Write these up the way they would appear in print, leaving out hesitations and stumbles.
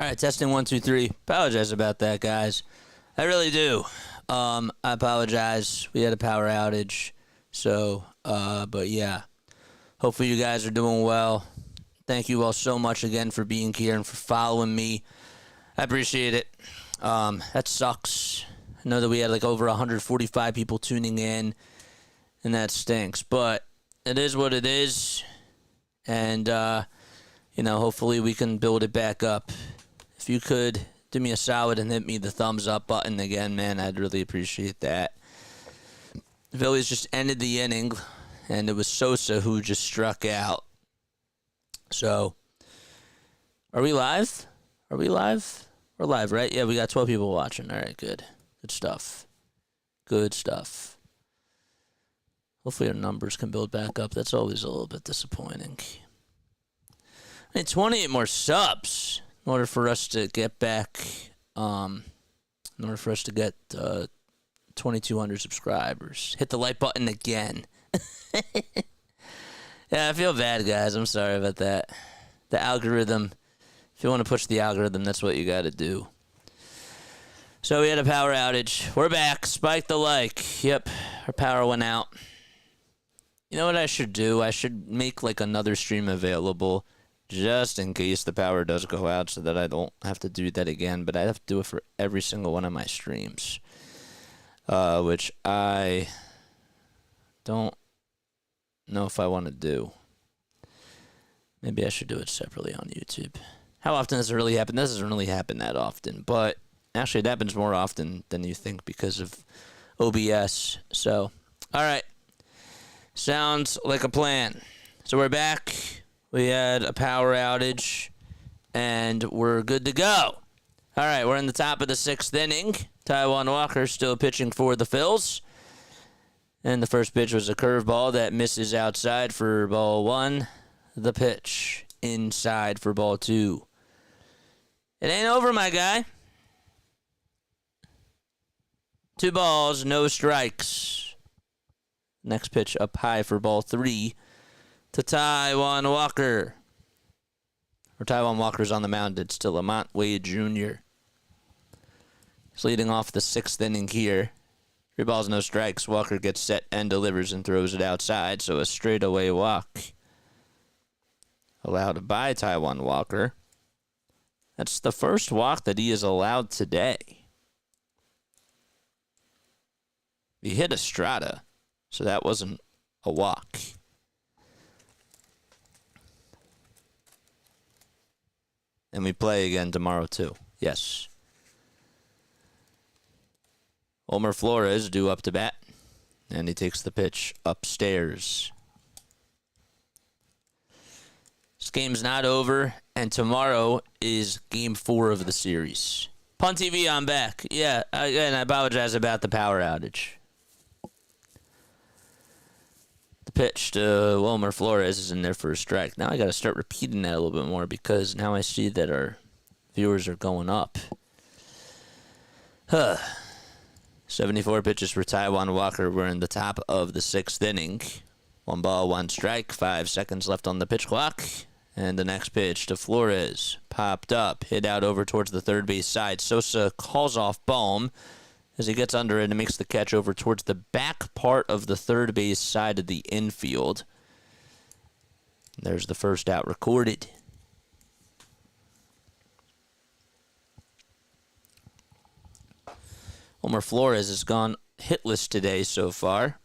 All right, testing 1, 2, 3. Apologize about that, guys. I really do. I apologize. We had a power outage. So, but yeah. Hopefully you guys are doing well. Thank you all so much again for being here and for following me. I appreciate it. That sucks. I know that we had like over 145 people tuning in, and that stinks. But it is what it is. And, hopefully we can build it back up. If you could do me a solid and hit me the thumbs up button again, man, I'd really appreciate that. The Phillies just ended the inning, and it was Sosa who just struck out. So, are we live? Are we live? We're live, right? Yeah, we got 12 people watching. All right, good. Good stuff. Good stuff. Hopefully our numbers can build back up. That's always a little bit disappointing. I need 28 more subs in order for us to get back, in order for us to get 2,200 subscribers. Hit the like button again. Yeah, I feel bad, guys. I'm sorry about that. The algorithm, if you want to push the algorithm, that's what you got to do. So we had a power outage. We're back. Spike the like. Yep, our power went out. You know what I should do? I should make like another stream available just in case the power does go out so that I don't have to do that again. But I have to do it for every single one of my streams, which I don't know if I want to do. Maybe I should do it separately on YouTube. How often does it really happen? This doesn't really happen that often, but actually it happens more often than you think because of OBS. So, all right. Sounds like a plan. So we're back. We had a power outage, and we're good to go. All right, we're in the top of the 6th inning. Taijuan Walker still pitching for the Phils. And the first pitch was a curveball that misses outside for ball 1. The pitch inside for ball 2. It ain't over, my guy. 2 balls, no strikes. Next pitch up high for ball 3 to Taijuan Walker. Or Taijuan Walker's on the mound. It's still Lamont Wade Jr. He's leading off the 6th inning here. 3 balls, no strikes. Walker gets set and delivers and throws it outside, so a straightaway walk allowed by Taijuan Walker. That's the first walk that he has allowed today. He hit Estrada, so that wasn't a walk. And we play again tomorrow, too. Yes. Wilmer Flores due up to bat. And he takes the pitch upstairs. This game's not over. And tomorrow is game 4 of the series. Punt TV, I'm back. Yeah, and I apologize about the power outage. The pitch to Wilmer Flores is in there for a strike. Now I got to start repeating that a little bit more because now I see that our viewers are going up. 74 pitches for Taijuan Walker. We're in the top of the 6th inning. 1 ball, 1 strike. 5 seconds left on the pitch clock. And the next pitch to Flores. Popped up. Hit out over towards the third base side. Sosa calls off Bohm as he gets under it and makes the catch over towards the back part of the third base side of the infield. There's the first out recorded. Wilmer Flores has gone hitless today so far.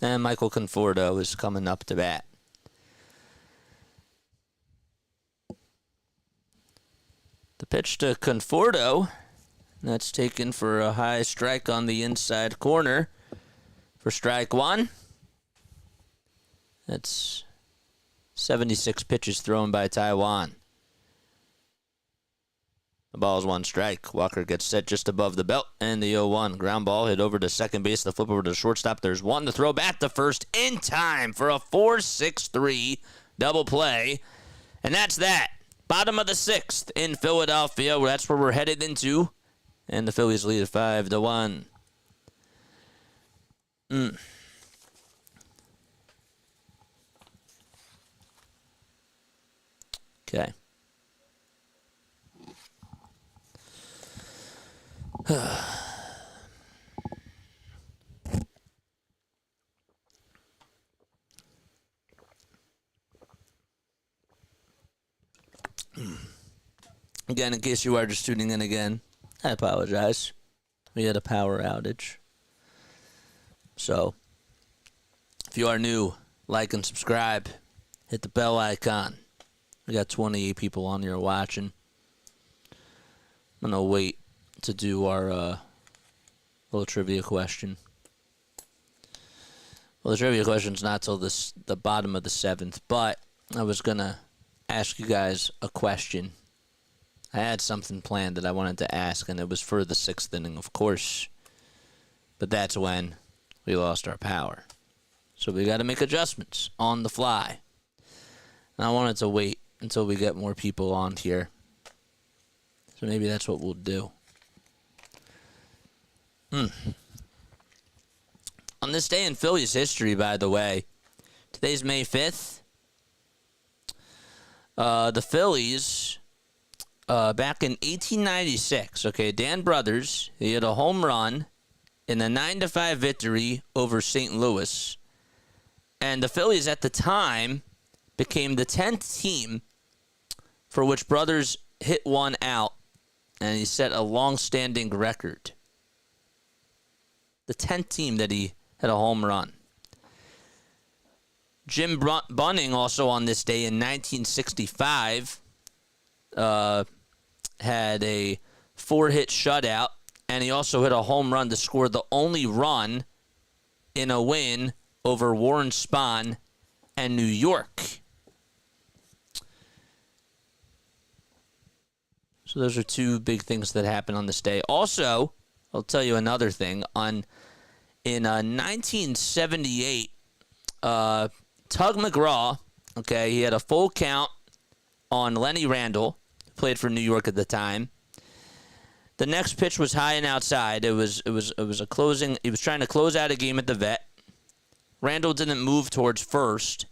And Michael Conforto is coming up to bat. The pitch to Conforto. That's taken for a high strike on the inside corner for strike 1. That's 76 pitches thrown by Taijuan. The ball is 1 strike. Walker gets set just above the belt, and the 0-1. Ground ball hit over to second base. The flip over to shortstop. There's 1 to throw back to first in time for a 4-6-3 double play. And that's that. Bottom of the 6th in Philadelphia. That's where we're headed into. And the Phillies lead 5-1. Okay. Again, in case you are just tuning in again, I apologize. We had a power outage. So, if you are new, like and subscribe. Hit the bell icon. We got 28 people on here watching. I'm going to wait to do our little trivia question. Well, the trivia question's not till the bottom of the 7th, but I was going to ask you guys a question. I had something planned that I wanted to ask, and it was for the 6th inning, of course. But that's when we lost our power. So we got to make adjustments on the fly. And I wanted to wait until we get more people on here. So maybe that's what we'll do. On this day in Phillies history, by the way, today's May 5th. The Phillies, back in 1896, okay, Dan Brothers, he had a home run in a 9-5 victory over St. Louis. And the Phillies at the time became the 10th team for which Brothers hit one out, and he set a long-standing record. The 10th team that he had a home run. Jim Bunning, also on this day in 1965, had a 4-hit shutout, and he also hit a home run to score the only run in a win over Warren Spahn and New York. So those are two big things that happened on this day. Also, I'll tell you another thing. In 1978, Tug McGraw, okay, he had a full count on Lenny Randle, who played for New York at the time. The next pitch was high and outside. It was a closing. He was trying to close out a game at the Vet. Randle didn't move towards first,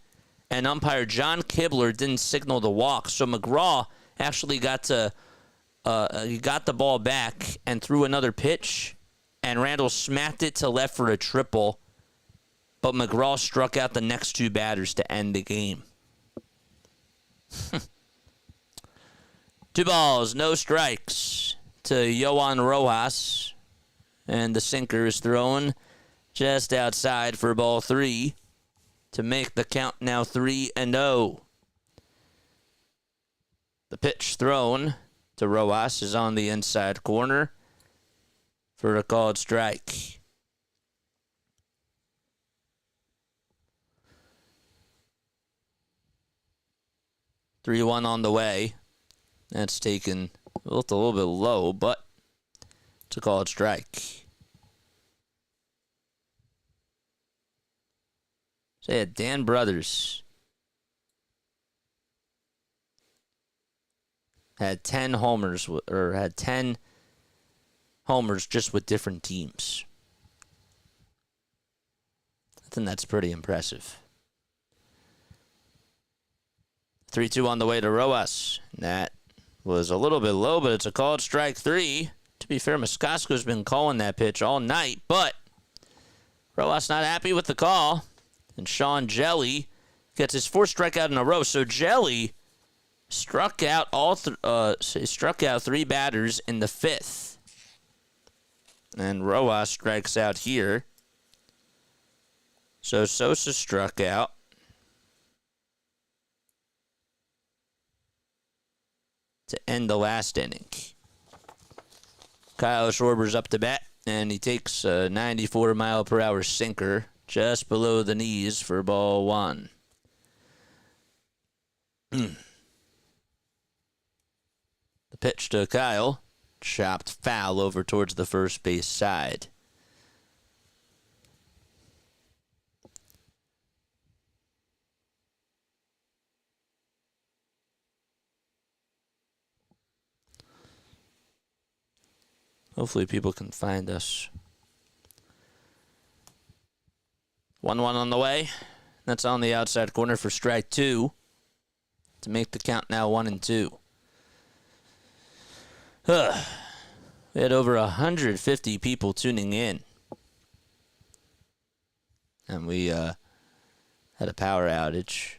and umpire John Kibler didn't signal the walk. So McGraw actually got the ball back and threw another pitch, and Randle smacked it to left for a triple, but McGraw struck out the next two batters to end the game. 2 balls, no strikes to Yohan Rojas, and the sinker is thrown just outside for ball 3 to make the count now 3-0. The pitch thrown to Rojas is on the inside corner for a called strike. Three one on the way. That's taken a little bit low, but it's a called strike. So yeah, Dan Brothers had 10 homers, or had 10 homers just with different teams. I think that's pretty impressive. 3-2 on the way to Rojas. That was a little bit low, but it's a called strike 3. To be fair, Moscosko's been calling that pitch all night, but Rojas not happy with the call. And Sean Jelly gets his 4th strikeout in a row. So Jelly struck out struck out 3 batters in the 5th. And Rojas strikes out here. So Sosa struck out. To end the last inning. Kyle Schwarber's up to bat, and he takes a 94-mile-per-hour sinker just below the knees for ball 1. The pitch to Kyle, chopped foul over towards the first base side. Hopefully people can find us. 1-1 on the way. That's on the outside corner for strike 2. to make the count now 1-2. We had over 150 people tuning in. And we had a power outage.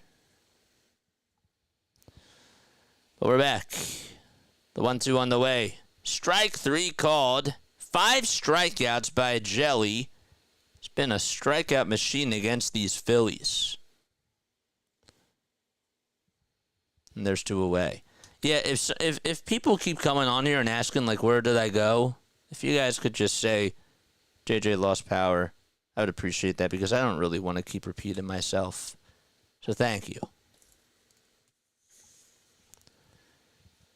But we're back. The 1-2 on the way. Strike 3 called. 5 strikeouts by Jelly. It's been a strikeout machine against these Phillies. And there's 2 away. Yeah, if people keep coming on here and asking, like, where did I go? If you guys could just say, JJ lost power, I would appreciate that because I don't really want to keep repeating myself. So thank you.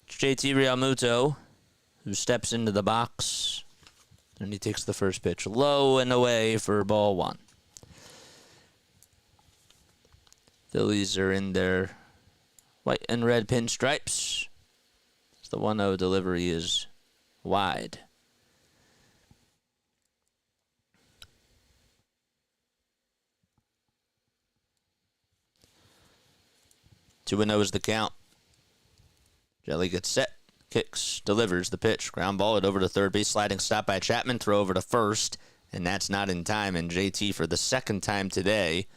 It's JT Realmuto, who steps into the box, and he takes the first pitch low and away for ball 1. Phillies are in their white and red pinstripes. The 1-0 delivery is wide. 2-0 is the count. Jelly gets set, kicks, delivers the pitch. Ground ball it over to third base, sliding stop by Chapman, throw over to first, and that's not in time. And JT, for the second time today,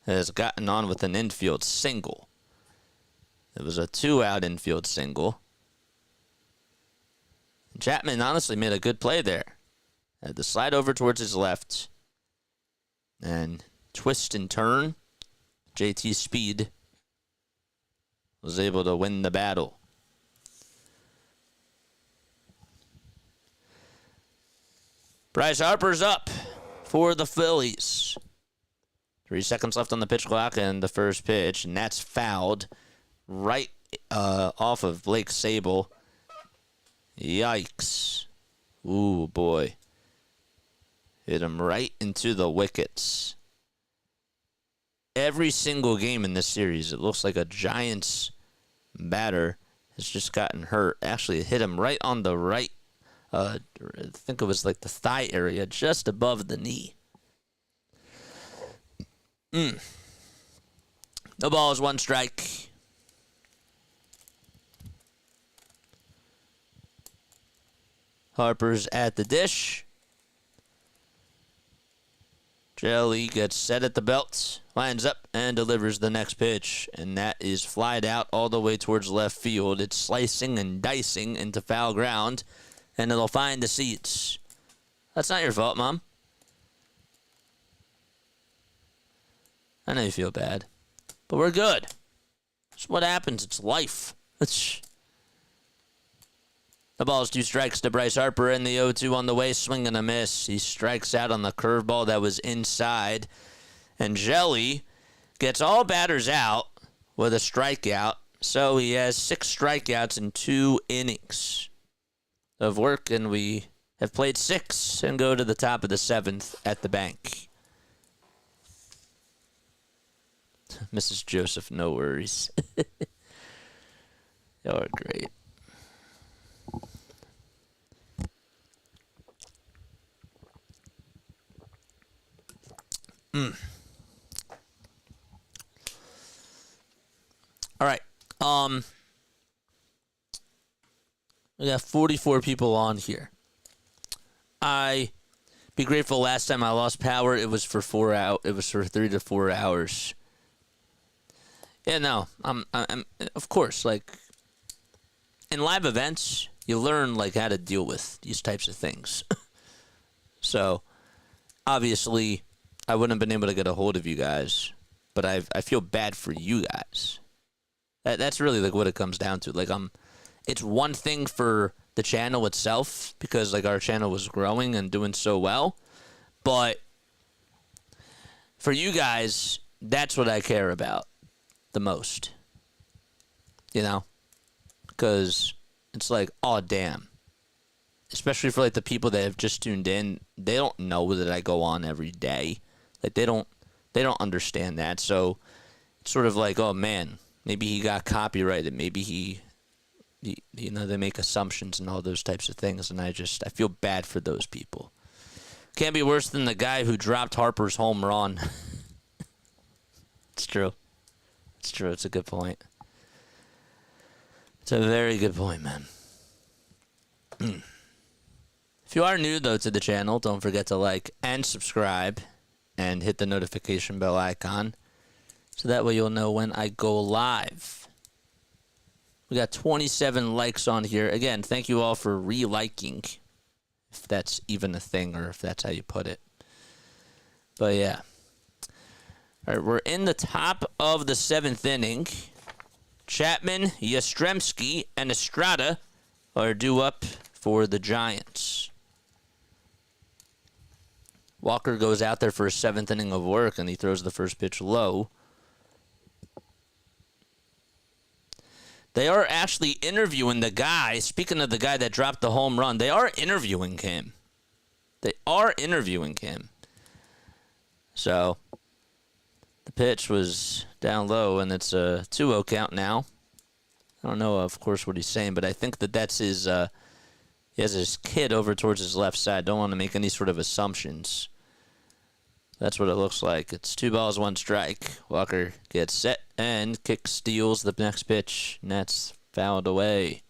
has gotten on with an infield single. It was a 2-out infield single. Chapman honestly made a good play there. Had the slide over towards his left. And twist and turn. JT's speed was able to win the battle. Bryce Harper's up for the Phillies. 3 seconds left on the pitch clock and the first pitch, and that's fouled right off of Blake Sable. Yikes. Ooh, boy. Hit him right into the wickets. Every single game in this series, it looks like a Giants batter has just gotten hurt. Actually, it hit him right on the right, I think it was like the thigh area, just above the knee. No balls, 1 strike. Harper's at the dish. Jelly gets set at the belt, lines up, and delivers the next pitch. And that is flied out all the way towards left field. It's slicing and dicing into foul ground, and it'll find the seats. That's not your fault, Mom. I know you feel bad, but we're good. It's what happens. It's life. The ball's 2 strikes to Bryce Harper, and the 0-2 on the way, swing and a miss. He strikes out on the curveball that was inside. And Jelly gets all batters out with a strikeout. So he has 6 strikeouts in 2 innings of work, and we have played 6 and go to the top of the 7th at the bank. Mrs. Joseph, no worries. Y'all are great. All right. We got 44 people on here. I be grateful last time I lost power, it was for 4 hours. It was for 3 to 4 hours. Yeah, no. I'm of course, like in live events, you learn like how to deal with these types of things. So, obviously, I wouldn't have been able to get a hold of you guys, but I feel bad for you guys. That's really like what it comes down to. Like it's one thing for the channel itself because like our channel was growing and doing so well, but for you guys, that's what I care about the most. You know, because it's like, oh damn. Especially for like the people that have just tuned in, they don't know that I go on every day. Like they don't understand that. So it's sort of like, oh man, maybe he got copyrighted. Maybe he you know, they make assumptions and all those types of things, and I feel bad for those people. Can't be worse than the guy who dropped Harper's home run. It's true. It's true. It's a good point. It's a very good point, man. If you are new, though, to the channel, don't forget to like and subscribe and hit the notification bell icon so that way you'll know when I go live. We got 27 likes on here. Again, thank you all for re-liking, if that's even a thing or if that's how you put it. But, yeah. All right, we're in the top of the 7th inning. Chapman, Yastrzemski, and Estrada are due up for the Giants. Walker goes out there for his 7th inning of work, and he throws the first pitch low. They are actually interviewing the guy. Speaking of the guy that dropped the home run, they are interviewing him. So, the pitch was down low, and it's a 2-0 count now. I don't know, of course, what he's saying, but I think that's his, he has his kid over towards his left side. Don't want to make any sort of assumptions. That's what it looks like. It's 2 balls, 1 strike. Walker gets set and steals the next pitch, and that's fouled away.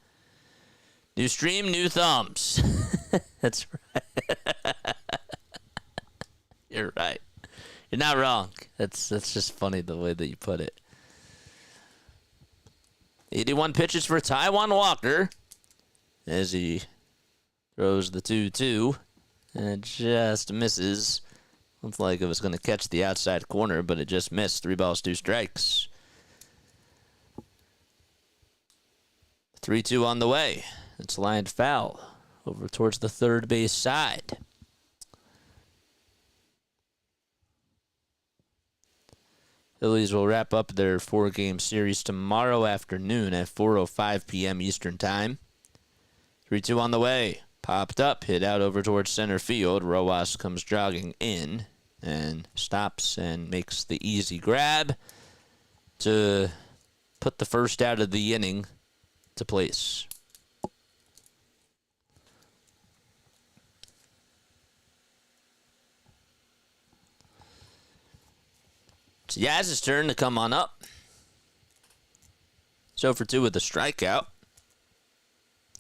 New stream, new thumbs. That's right. You're right. You're not wrong. That's just funny the way that you put it. 81 pitches for Taijuan Walker as he throws the 2-2 and it just misses. Looked like it was going to catch the outside corner, but it just missed. 3 balls, 2 strikes. 3-2 on the way. It's lined foul over towards the third base side. Phillies will wrap up their 4-game series tomorrow afternoon at 4:05 p.m. Eastern Time. 3-2 on the way. Popped up, hit out over towards center field. Rojas comes jogging in and stops and makes the easy grab to put the first out of the inning to place. It's Yaz's turn to come on up. 0 for 2 with a strikeout.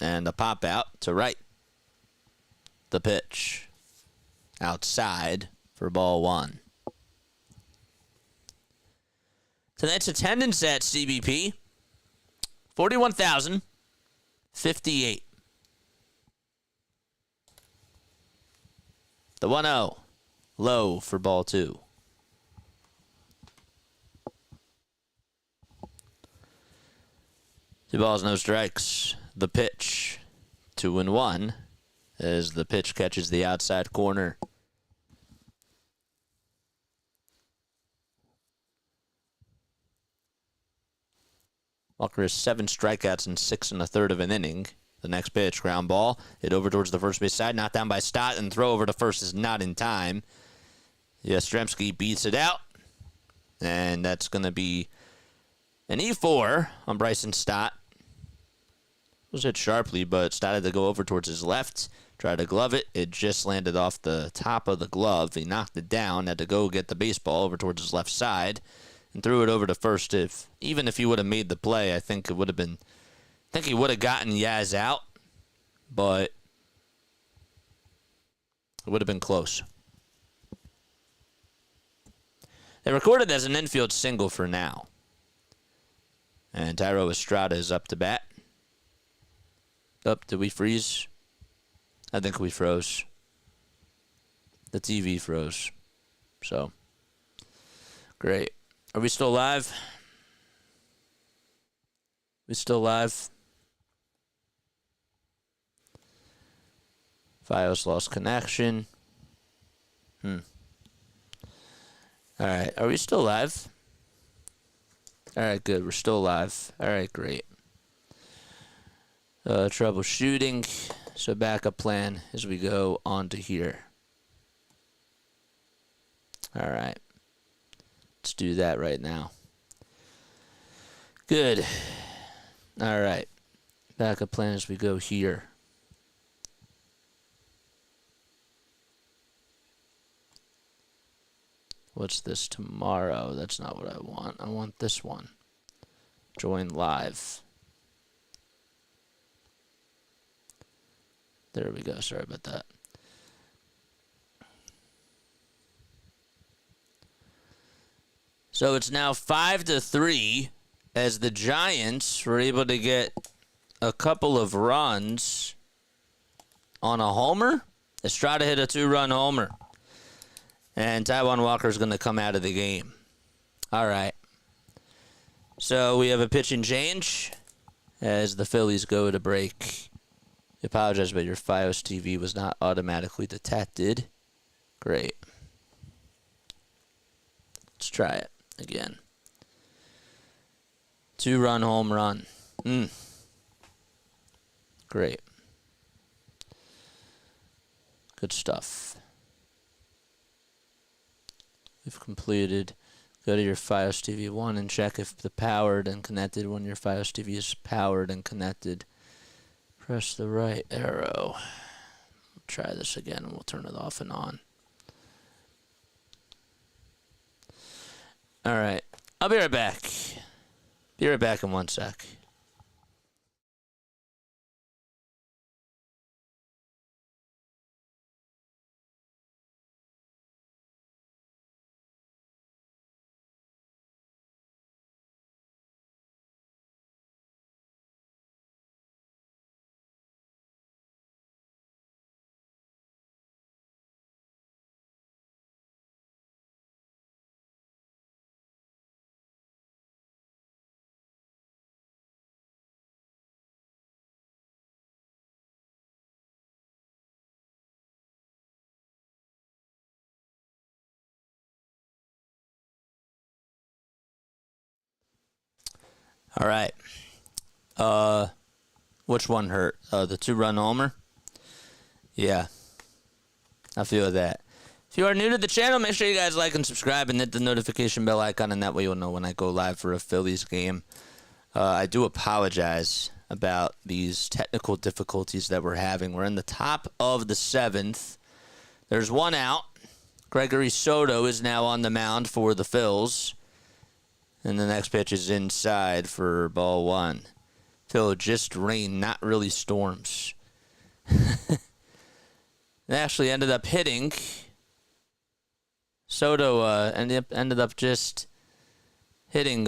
And a pop out to right. The pitch. Outside for ball 1. Tonight's attendance at CBP, 41,058. The 1-0. Low for ball 2. Two balls, no strikes. The pitch. 2-1 as the pitch catches the outside corner. Walker has 7 strikeouts in 6 1/3 of an inning. The next pitch, ground ball. Hit over towards the first base side. Knocked down by Stott, and throw over to first is not in time. Yastrzemski beats it out. And that's going to be an E4 on Bryson Stott. Was hit sharply, but Stott had to go over towards his left. Tried to glove it. It just landed off the top of the glove. He knocked it down. Had to go get the baseball over towards his left side. And threw it over to first. Even if he would have made the play, I think it would have been. I think he would have gotten Yaz out, but it would have been close. They recorded as an infield single for now. And Thairo Estrada is up to bat. Did we freeze? I think we froze. The TV froze. So, great. Are we still live? We still live? Fios lost connection. All right. Are we still live? All right, good. We're still live. All right, great. Troubleshooting. So backup plan as we go on to here. All right. Let's do that right now. Good. All right. Backup plan as we go here. What's this tomorrow? That's not what I want. I want this one. Join live. There we go. Sorry about that. So it's now 5-3 as the Giants were able to get a couple of runs on a homer. Estrada hit a 2-run homer. And Taijuan Walker is going to come out of the game. All right. So we have a pitching change as the Phillies go to break. I apologize, but your Fios TV was not automatically detected. Great. Let's try it again. 2-run home run. Great. Good stuff. We've completed. Go to your Fios TV 1 and check if the powered and connected. When your Fios TV is powered and connected, press the right arrow. We'll try this again and we'll turn it off and on. All right. I'll be right back. Be right back in 1 sec. All right. Which one hurt? The 2-run homer? Yeah. I feel that. If you are new to the channel, make sure you guys like and subscribe and hit the notification bell icon, and that way you'll know when I go live for a Phillies game. I do apologize about these technical difficulties that we're having. We're in the top of the 7th. There's 1 out. Gregory Soto is now on the mound for the Phils. And the next pitch is inside for ball 1. Phil, just rain, not really storms. They actually ended up hitting. Soto ended up just hitting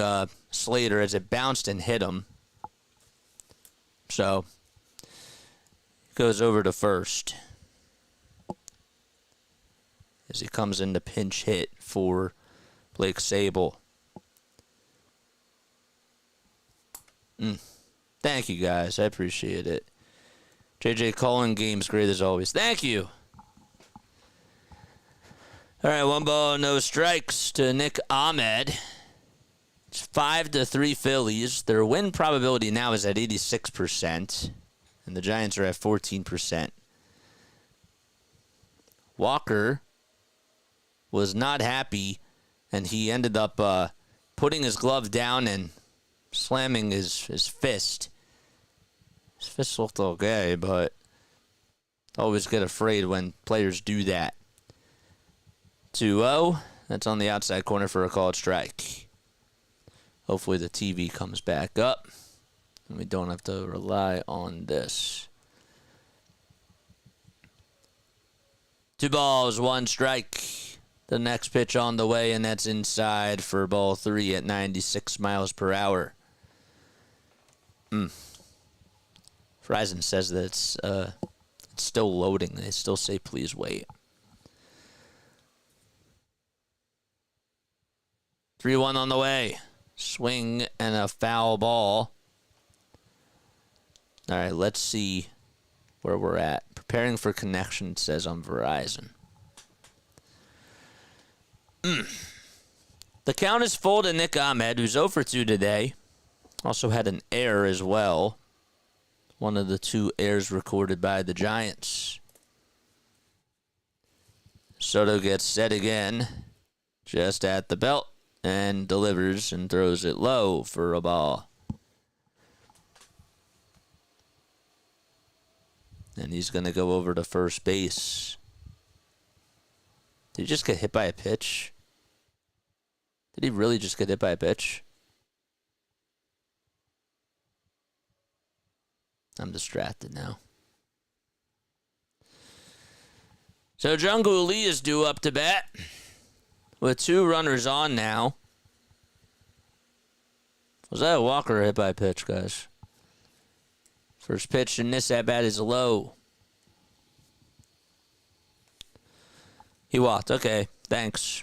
Slater as it bounced and hit him. So, goes over to first as he comes in to pinch hit for Blake Sable. Thank you, guys. I appreciate it. JJ Cullen, game's great as always. Thank you. All right, 1 ball, no strikes to Nick Ahmed. It's 5-3 Phillies. Their win probability now is at 86%, and the Giants are at 14%. Walker was not happy, and he ended up putting his glove down and slamming his fist. His fist looked okay, but always get afraid when players do that. 2-0. That's on the outside corner for a called strike. Hopefully the TV comes back up and we don't have to rely on this. 2 balls, 1 strike. The next pitch on the way, and that's inside for ball 3 at 96 miles per hour. Verizon says that it's still loading. They still say please wait. 3-1 on the way. Swing and a foul ball. All right, let's see where we're at. Preparing for connection, it says on Verizon. The count is full to Nick Ahmed, who's 0 for 2 today. Also had an error as well. One of the 2 errors recorded by the Giants. Soto gets set again, just at the belt, and delivers and throws it low for a ball. And he's going to go over to first base. Did he just get hit by a pitch? Did he really just get hit by a pitch? I'm distracted now. So Jung-Hoo Lee is due up to bat with 2 runners on now. Was that a walk or a hit by pitch, guys? First pitch in this at-bat is low. He walked. Okay, thanks.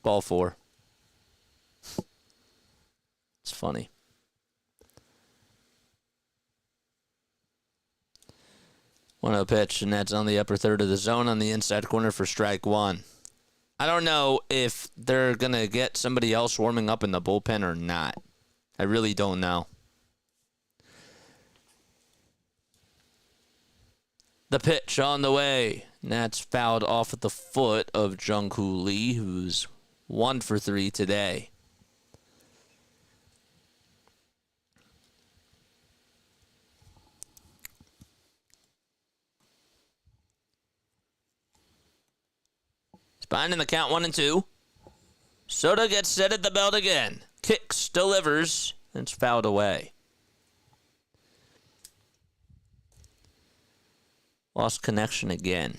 Ball 4. It's funny. One 0 pitch, and that's on the upper third of the zone on the inside corner for strike 1. I don't know if they're going to get somebody else warming up in the bullpen or not. I really don't know. The pitch on the way. And that's fouled off at the foot of Jung-Hoo Lee, who's 1 for 3 today. He's behind in the count 1-2. Soto gets set at the belt again. Kicks, delivers, and it's fouled away. Lost connection again.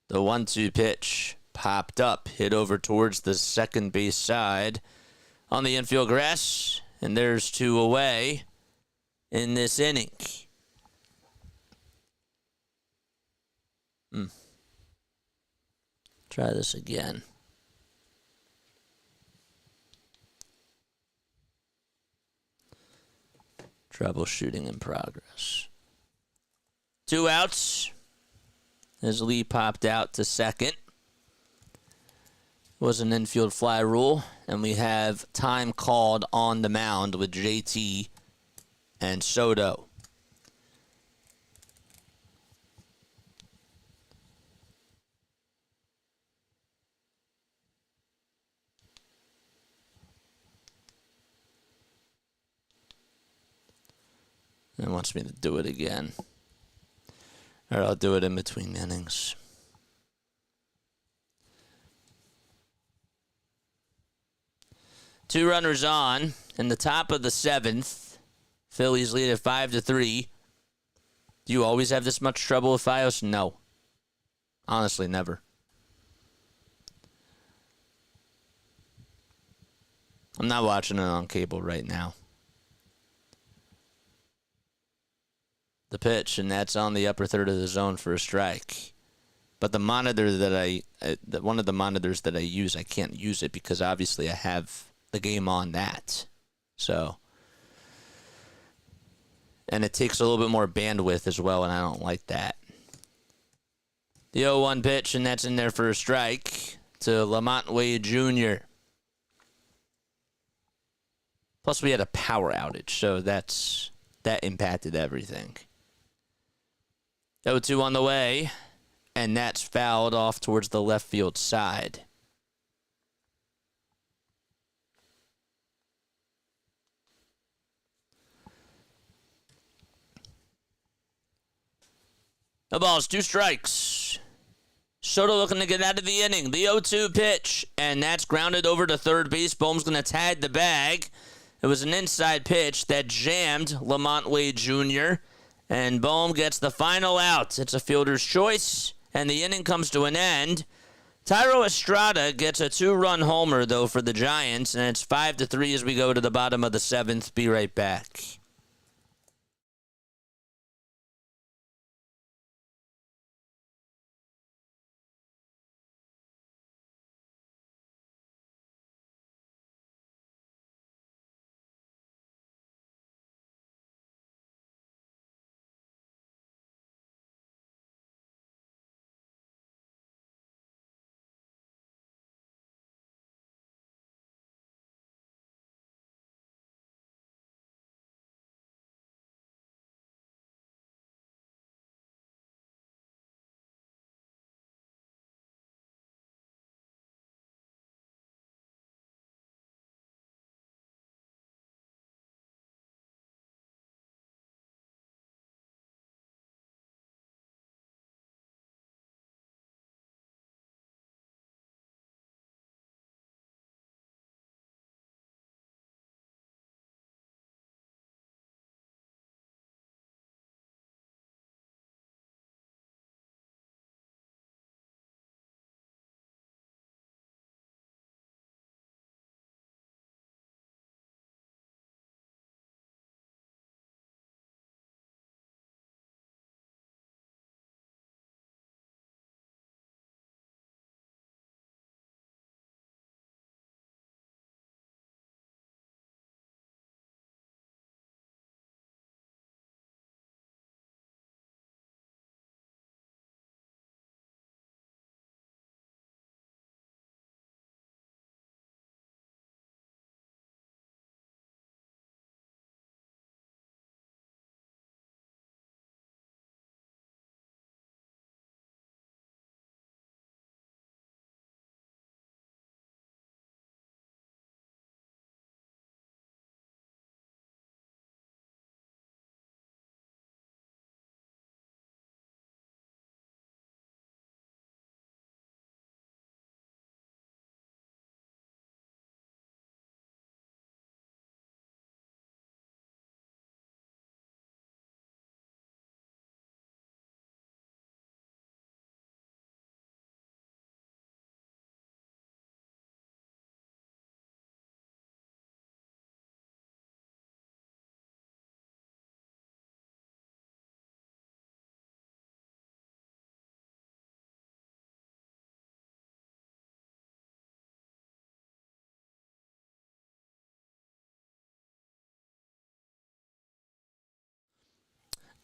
The 1-2 pitch popped up, hit over towards the second base side on the infield grass, and there's 2 away in this inning. Try this again. Troubleshooting in progress. 2 outs as Lee popped out to second. It was an infield fly rule, and we have time called on the mound with JT and Soto. And wants me to do it again. Or I'll do it in between innings. Two runners on in the top of the 7th. Phillies lead at 5-3. Do you always have this much trouble with Fios? No. Honestly, never. I'm not watching it on cable right now. The pitch, and that's on the upper third of the zone for a strike. But the monitor that one of the monitors that I use, I can't use it because obviously I have the game on that. So, and it takes a little bit more bandwidth as well, and I don't like that. The 0-1 pitch, and that's in there for a strike to Lamont Wade Jr. Plus, we had a power outage, so that impacted everything. 0-2 on the way, and that's fouled off towards the left field side. No balls, 2 strikes. Soto looking to get out of the inning. The 0-2 pitch, and that's grounded over to third base. Bohm's going to tag the bag. It was an inside pitch that jammed Lamont Wade Jr., and Bohm gets the final out. It's a fielder's choice, and the inning comes to an end. Thairo Estrada gets a 2-run homer, though, for the Giants, and it's 5-3 as we go to the bottom of the 7th. Be right back.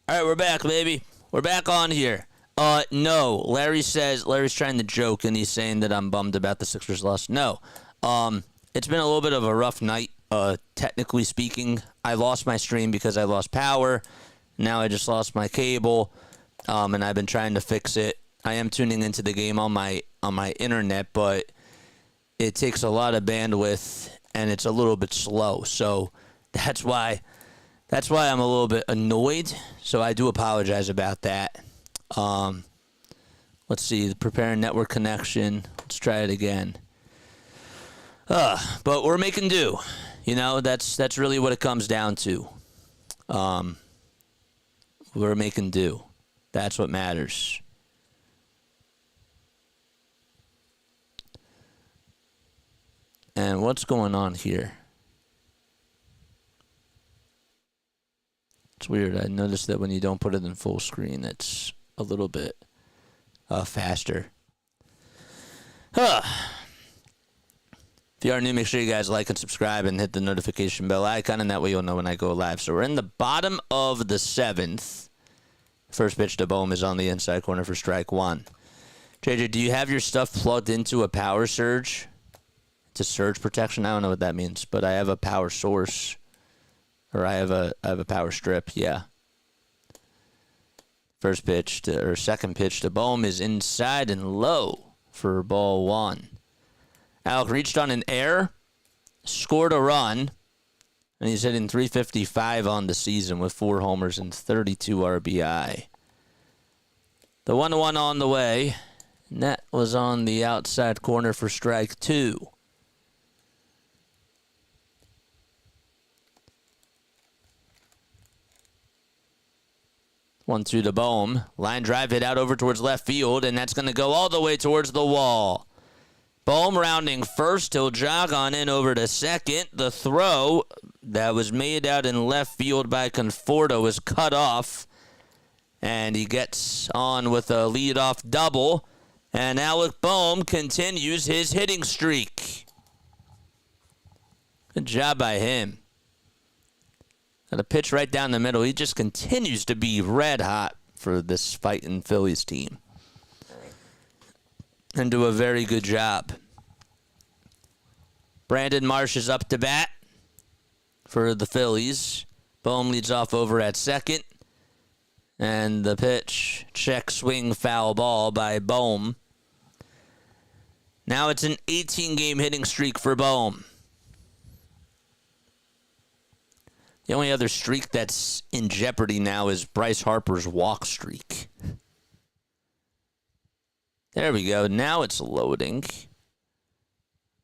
All right, we're back, baby. We're back on here. No. Larry's trying to joke, and he's saying that I'm bummed about the Sixers loss. No. It's been a little bit of a rough night, technically speaking. I lost my stream because I lost power. Now I just lost my cable, and I've been trying to fix it. I am tuning into the game on my internet, but it takes a lot of bandwidth, and it's a little bit slow. So that's why I'm a little bit annoyed. So I do apologize about that. Let's see, preparing network connection. Let's try it again. But we're making do. You know, that's really what it comes down to. We're making do. That's what matters. And what's going on here? It's weird. I noticed that when you don't put it in full screen, it's a little bit faster. If you are new, make sure you guys like and subscribe and hit the notification bell icon, and that way you'll know when I go live. So we're in the bottom of the 7th. First pitch to Bohm is on the inside corner for strike one. JJ, do you have your stuff plugged into a power surge? To surge protection? I don't know what that means, but I have a power source. Or I have a power strip, yeah. Second pitch to Bohm is inside and low for ball one. Alec reached on an error, scored a run, and he's hitting .355 on the season with 4 homers and 32 RBI. The 1-1 on the way, and that was on the outside corner for strike two. 1-2 to Bohm. Line drive hit out over towards left field, and that's going to go all the way towards the wall. Bohm rounding first. He'll jog on in over to second. The throw that was made out in left field by Conforto was cut off, and he gets on with a leadoff double, and Alec Bohm continues his hitting streak. Good job by him. Got a pitch right down the middle. He just continues to be red hot for this fighting Phillies team. And do a very good job. Brandon Marsh is up to bat for the Phillies. Bohm leads off over at second. And the pitch, check swing foul ball by Bohm. Now it's an 18-game hitting streak for Bohm. The only other streak that's in jeopardy now is Bryce Harper's walk streak. There we go. Now it's loading.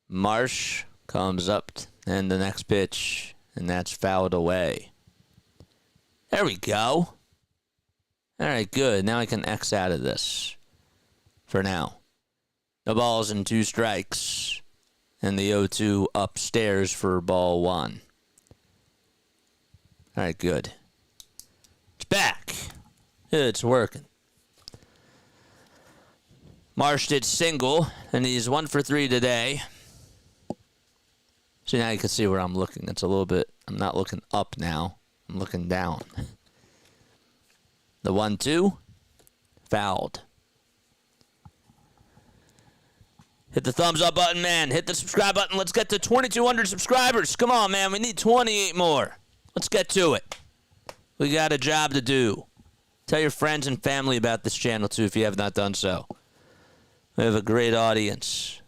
Marsh comes up and the next pitch, and that's fouled away. There we go. All right, good. Now I can X out of this for now. No balls and 2 strikes, and the 0-2 upstairs for ball one. All right, good. It's back. It's working. Marsh did single, and he's 1 for 3 today. So now you can see where I'm looking. It's a little bit, I'm not looking up now. I'm looking down. The 1-2, fouled. Hit the thumbs up button, man. Hit the subscribe button. Let's get to 2,200 subscribers. Come on, man. We need 28 more. Let's get to it. We got a job to do. Tell your friends and family about this channel, too, if you have not done so. We have a great audience.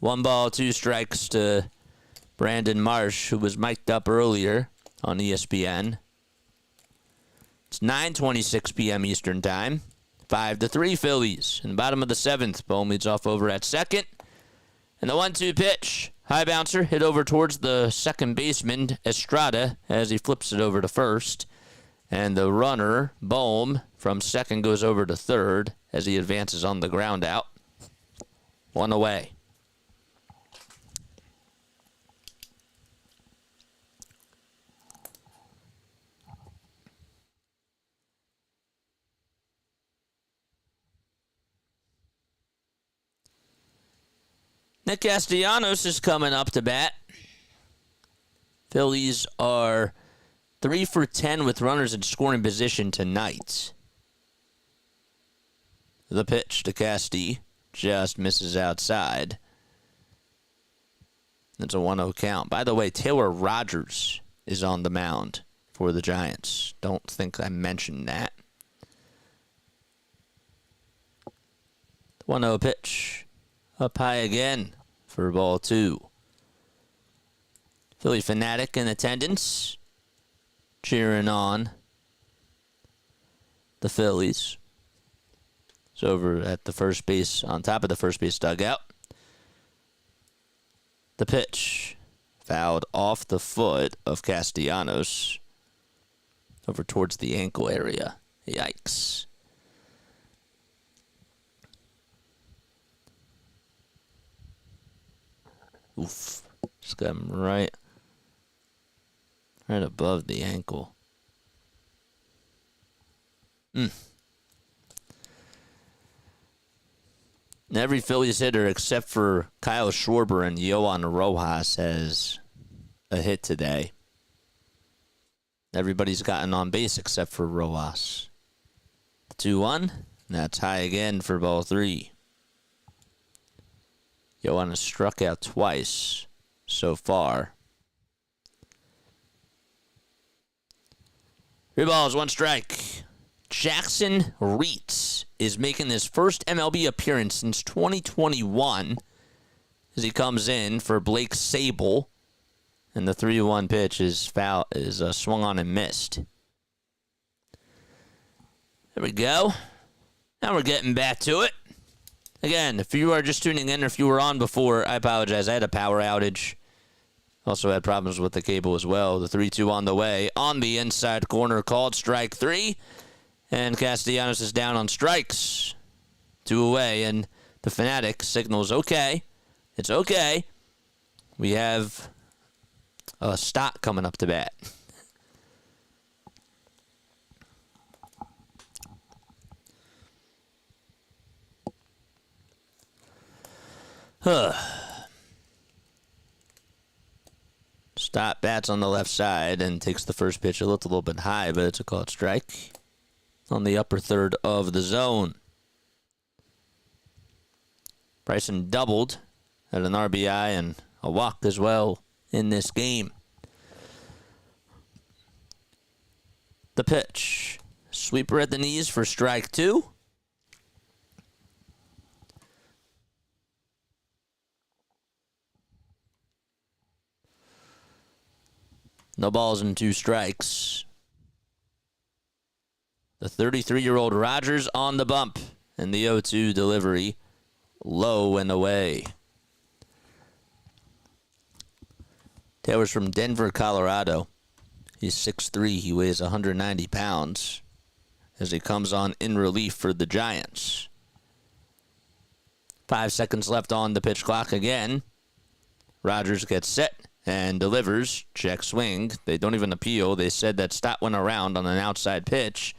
1 ball, 2 strikes to Brandon Marsh, who was mic'd up earlier on ESPN. It's 9:26 p.m. Eastern Time. 5-3 Phillies. In the bottom of the 7th, Bohm leads off over at second. And the 1-2 pitch. High bouncer hit over towards the second baseman, Estrada, as he flips it over to first. And the runner, Bohm, from second goes over to third as he advances on the ground out. 1 away. Nick Castellanos is coming up to bat. Phillies are 3 for 10 with runners in scoring position tonight. The pitch to Casti just misses outside. It's a 1-0 count. By the way, Taylor Rogers is on the mound for the Giants. Don't think I mentioned that. 1-0 pitch. Up high again for ball 2. Philly fanatic in attendance, cheering on the Phillies. It's over at the first base, on top of the first base dugout. The pitch fouled off the foot of Castellanos over towards the ankle area. Yikes. Oof. Just got him right above the ankle. Every Phillies hitter except for Kyle Schwarber and Yohan Rojas has a hit today. Everybody's gotten on base except for Rojas. 2-1. That's high again for ball 3. Yohan has struck out twice so far. 3 balls, 1 strike. Jackson Reitz is making his first MLB appearance since 2021 as he comes in for Blake Sable. And the 3-1 pitch is swung on and missed. There we go. Now we're getting back to it. Again, if you are just tuning in or if you were on before, I apologize. I had a power outage. Also had problems with the cable as well. The 3-2 on the way. On the inside corner, called strike 3. And Castellanos is down on strikes. 2 away, and the Fanatic signals, okay. It's okay. We have a Stott coming up to bat. Stott bats on the left side and takes the first pitch. It looked a little bit high, but it's a called strike on the upper third of the zone. Bryson doubled, had an RBI and a walk as well in this game. The pitch. Sweeper at the knees for strike 2. No balls and 2 strikes. The 33-year-old Rogers on the bump, and the 0-2 delivery low and away. Taylor's from Denver, Colorado. He's 6'3". He weighs 190 pounds as he comes on in relief for the Giants. 5 seconds left on the pitch clock again. Rogers gets set and delivers. Check swing. They don't even appeal. They said that Stott went around on an outside pitch.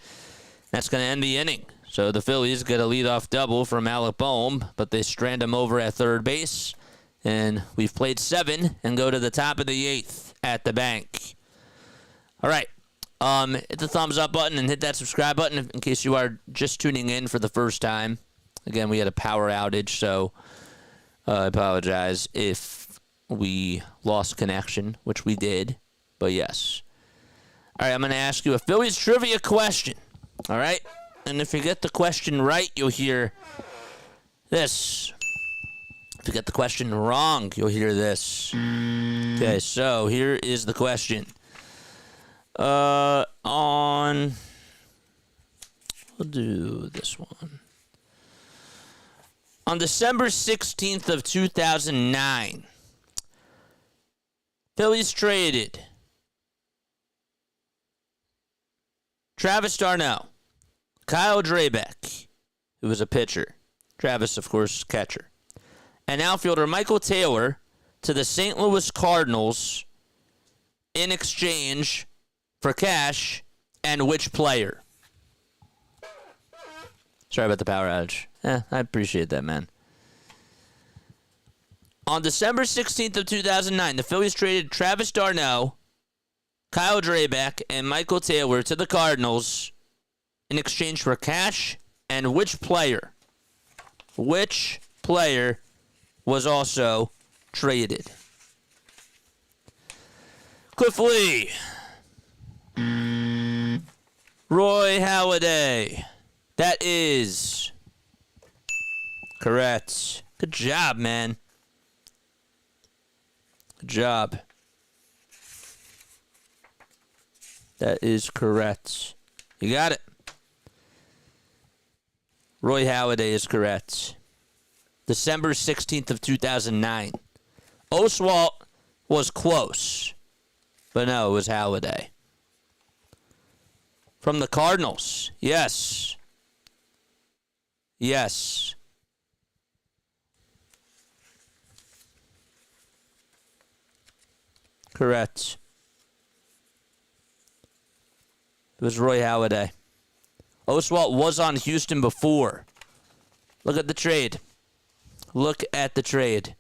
That's going to end the inning. So the Phillies get a leadoff double from Alec Bohm, but they strand him over at third base. And we've played 7 and go to the top of the 8th at the bank. All right. Hit the thumbs up button and hit that subscribe button in case you are just tuning in for the first time. Again, we had a power outage, so I apologize if we lost connection, which we did, but yes. All right, I'm going to ask you a Phillies trivia question, all right? And if you get the question right, you'll hear this. If you get the question wrong, you'll hear this. Okay, so here is the question. We'll do this one. On December 16th of 2009, Phillies traded Travis d'Arnaud, Kyle Drabek, who was a pitcher, Travis, of course, catcher, and outfielder Michael Taylor to the St. Louis Cardinals in exchange for cash, and which player? Sorry about the power outage. I appreciate that, man. On December 16th of 2009, the Phillies traded Travis d'Arnaud, Kyle Drabek and Michael Taylor to the Cardinals in exchange for cash, and which player was also traded? Cliff Lee. Roy Halladay. That is correct. Good job, man. Good job. That is correct. You got it. Roy Halladay is correct. December 16th of 2009. Oswalt was close, but no, it was Halladay. From the Cardinals. Yes. Yes. Correct. It was Roy Halladay. Oswalt was on Houston before. Look at the trade. Look at the trade.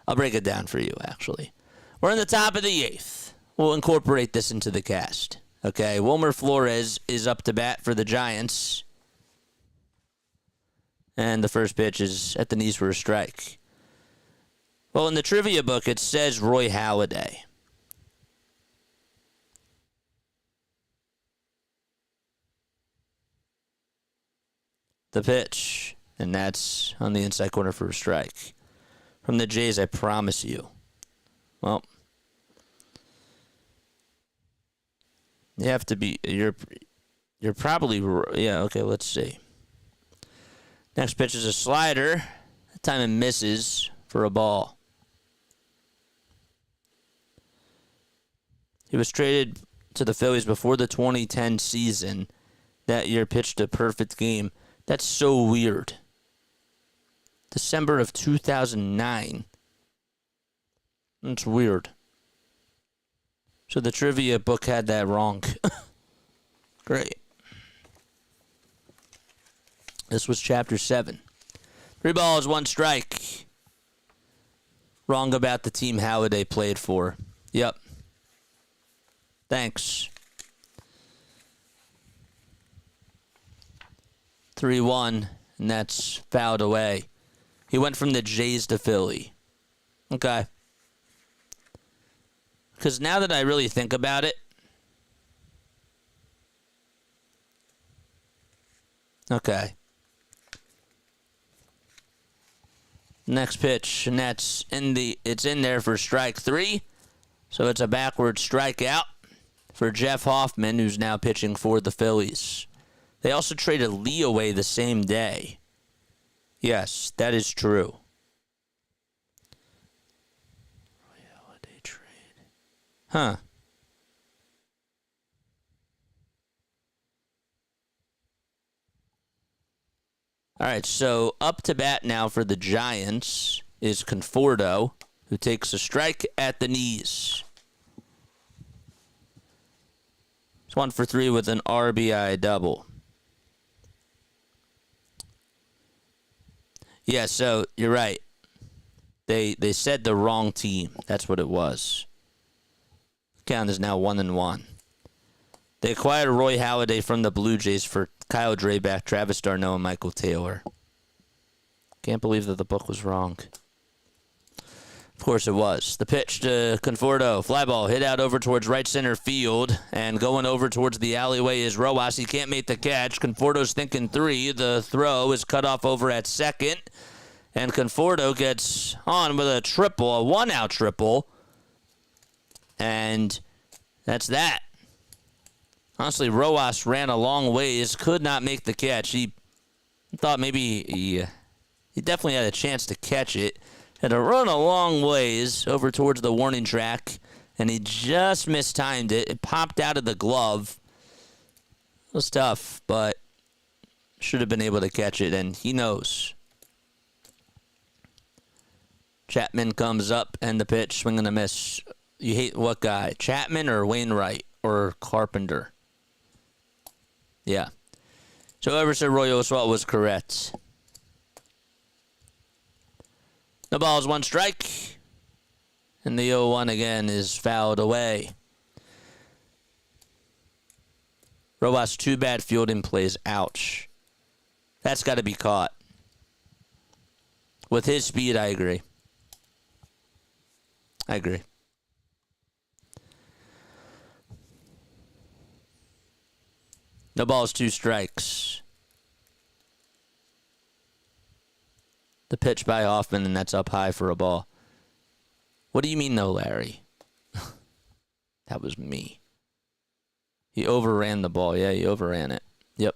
I'll break it down for you, actually. We're in the top of the 8th. We'll incorporate this into the cast. Okay, Wilmer Flores is up to bat for the Giants. And the first pitch is at the knees for a strike. Well, in the trivia book, it says Roy Halladay. The pitch, and that's on the inside corner for a strike. From the Jays, I promise you. Well, you have to be, you're probably, yeah, okay, let's see. Next pitch is a slider. That time it misses for a ball. He was traded to the Phillies before the 2010 season. That year pitched a perfect game. That's so weird. December of 2009. That's weird. So the trivia book had that wrong. Great. This was chapter 7. 3 balls, 1 strike. Wrong about the team Halladay played for. Yep. Thanks. 3-1, and that's fouled away. He went from the Jays to Philly. Okay. Because now that I really think about it, okay. Next pitch, and that's it's in there for strike 3. So it's a backward strikeout for Jeff Hoffman, who's now pitching for the Phillies. They also traded Lee away the same day. Yes, that is true. Holiday trade. Huh. All right, so up to bat now for the Giants is Conforto, who takes a strike at the knees. It's 1 for 3 with an RBI double. Yeah, so you're right. They said the wrong team. That's what it was. Count is now 1-1. They acquired Roy Halladay from the Blue Jays for Kyle Drabek, Travis d'Arnaud, and Michael Taylor. Can't believe that the book was wrong. Of course it was. The pitch to Conforto. Fly ball hit out over towards right center field. And going over towards the alleyway is Rojas. He can't make the catch. Conforto's thinking 3. The throw is cut off over at second. And Conforto gets on with a triple, a 1-out triple. And that's that. Honestly, Rojas ran a long ways, could not make the catch. He thought maybe he definitely had a chance to catch it. Had to run a long ways over towards the warning track, and he just mistimed it. It popped out of the glove. It was tough, but should have been able to catch it, and he knows. Chapman comes up, and the pitch, swing and a miss. You hate what guy? Chapman or Wainwright or Carpenter? Yeah. So whoever said Roy Oswalt was correct. No balls, 1 strike. And the 0-1 again is fouled away. Rojas, 2 bad fielding plays. Ouch. That's got to be caught. With his speed, I agree. I agree. No balls, 2 strikes. The pitch by Hoffman, and that's up high for a ball. What do you mean, no, Larry? That was me. He overran the ball. Yeah, he overran it. Yep.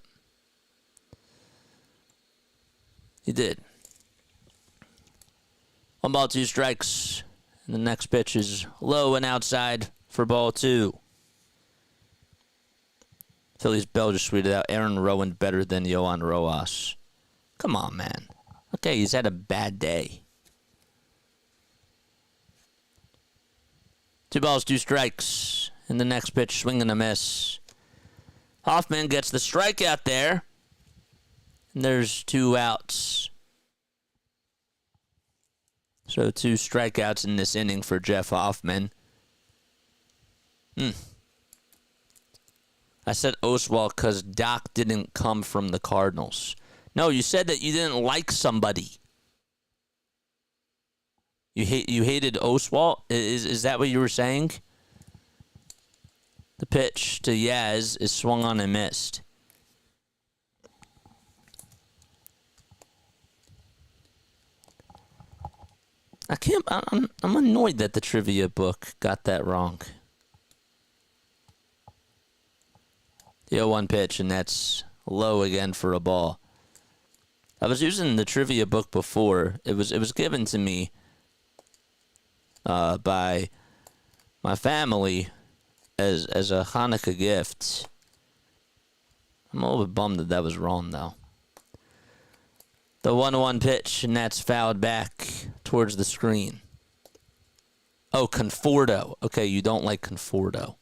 He did. 1 ball, 2 strikes. And the next pitch is low and outside for ball 2. Phillies Bell just tweeted out, Aaron Rowan better than Yohan Rojas. Come on, man. Okay, he's had a bad day. 2 balls, 2 strikes. And the next pitch, swing and a miss. Hoffman gets the strikeout there. And there's 2 outs. So 2 strikeouts in this inning for Jeff Hoffman. I said Oswalt because Doc didn't come from the Cardinals. No, you said that you didn't like somebody. You hated Oswalt? Is that what you were saying? The pitch to Yaz is swung on and missed. I'm annoyed that the trivia book got that wrong. The 0-1 pitch, and that's low again for a ball. I was using the trivia book before. It was given to me by my family as a Hanukkah gift. I'm a little bit bummed that was wrong, though. The 1-1 pitch, and that's fouled back towards the screen. Oh, Conforto. Okay, you don't like Conforto.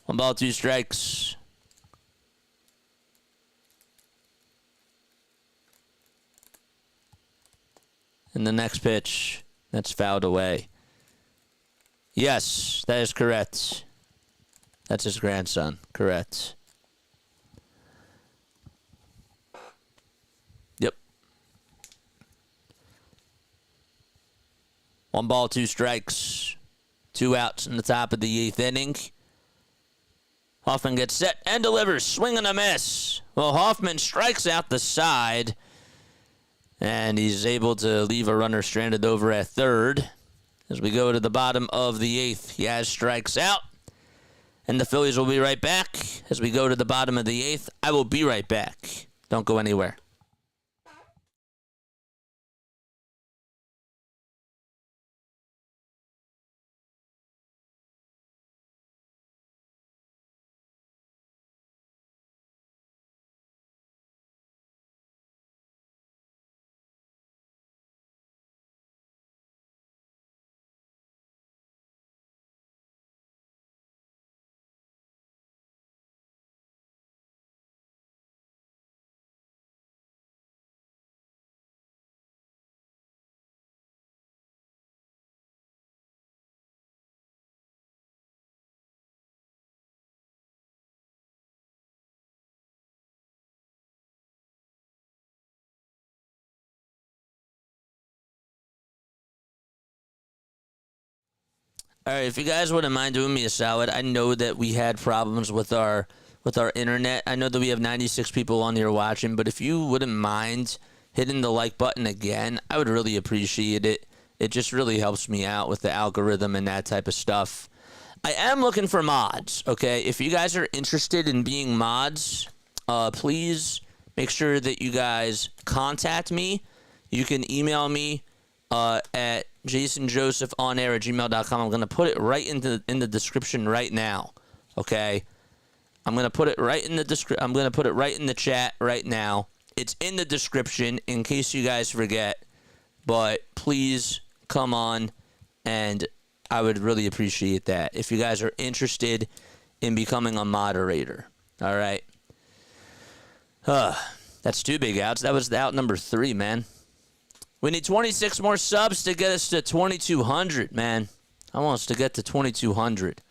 1 ball, 2 strikes. And the next pitch, that's fouled away. Yes, that is correct. That's his grandson. Correct. Yep. 1 ball, 2 strikes. 2 outs in the top of the 8th inning. Hoffman gets set and delivers. Swing and a miss. Well, Hoffman strikes out the side. And he's able to leave a runner stranded over at third. As we go to the bottom of the 8th, Yaz strikes out. And the Phillies will be right back. As we go to the bottom of the 8th, I will be right back. Don't go anywhere. All right, if you guys wouldn't mind doing me a solid, I know that we had problems with our internet. I know that we have 96 people on here watching, but if you wouldn't mind hitting the like button again, I would really appreciate it. It just really helps me out with the algorithm and that type of stuff. I am looking for mods, okay? If you guys are interested in being mods, please make sure that you guys contact me. You can email me at jasonjosephonair@gmail.com. I'm going to put it right in the description right now, okay? I'm going to put it right in the I'm going to put it right in the chat right now. It's in the description in case you guys forget, but please come on, and I would really appreciate that if you guys are interested in becoming a moderator. All right. That's 2 big outs. That was the out number 3, man. We need 26 more subs to get us to 2,200, man. I want us to get to 2,200.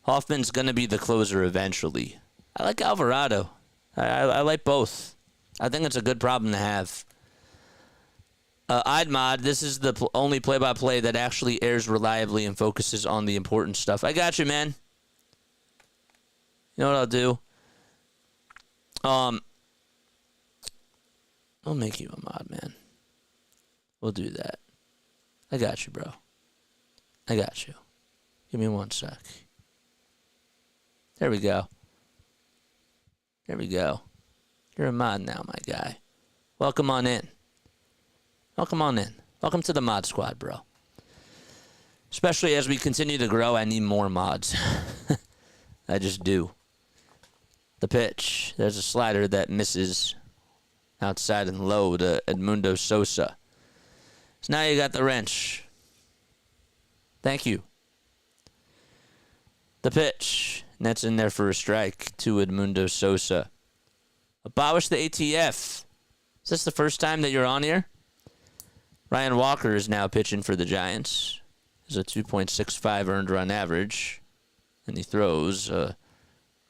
Hoffman's going to be the closer eventually. I like Alvarado. I like both. I think it's a good problem to have. I'd this is the only play-by-play that actually airs reliably and focuses on the important stuff. I got you, man. You know what I'll do? I'll make you a mod, man. We'll do that. I got you, bro. I got you. Give me 1 sec. There we go. There we go. You're a mod now, my guy. Welcome on in. Welcome on in. Welcome to the mod squad, bro. Especially as we continue to grow, I need more mods. I just do. The pitch. There's a slider that misses outside and low to Edmundo Sosa. So now you got the wrench. Thank you. The pitch. And that's in there for a strike to Edmundo Sosa. Abolish the ATF. Is this the first time that you're on here? Ryan Walker is now pitching for the Giants. There's a 2.65 earned run average. And he throws a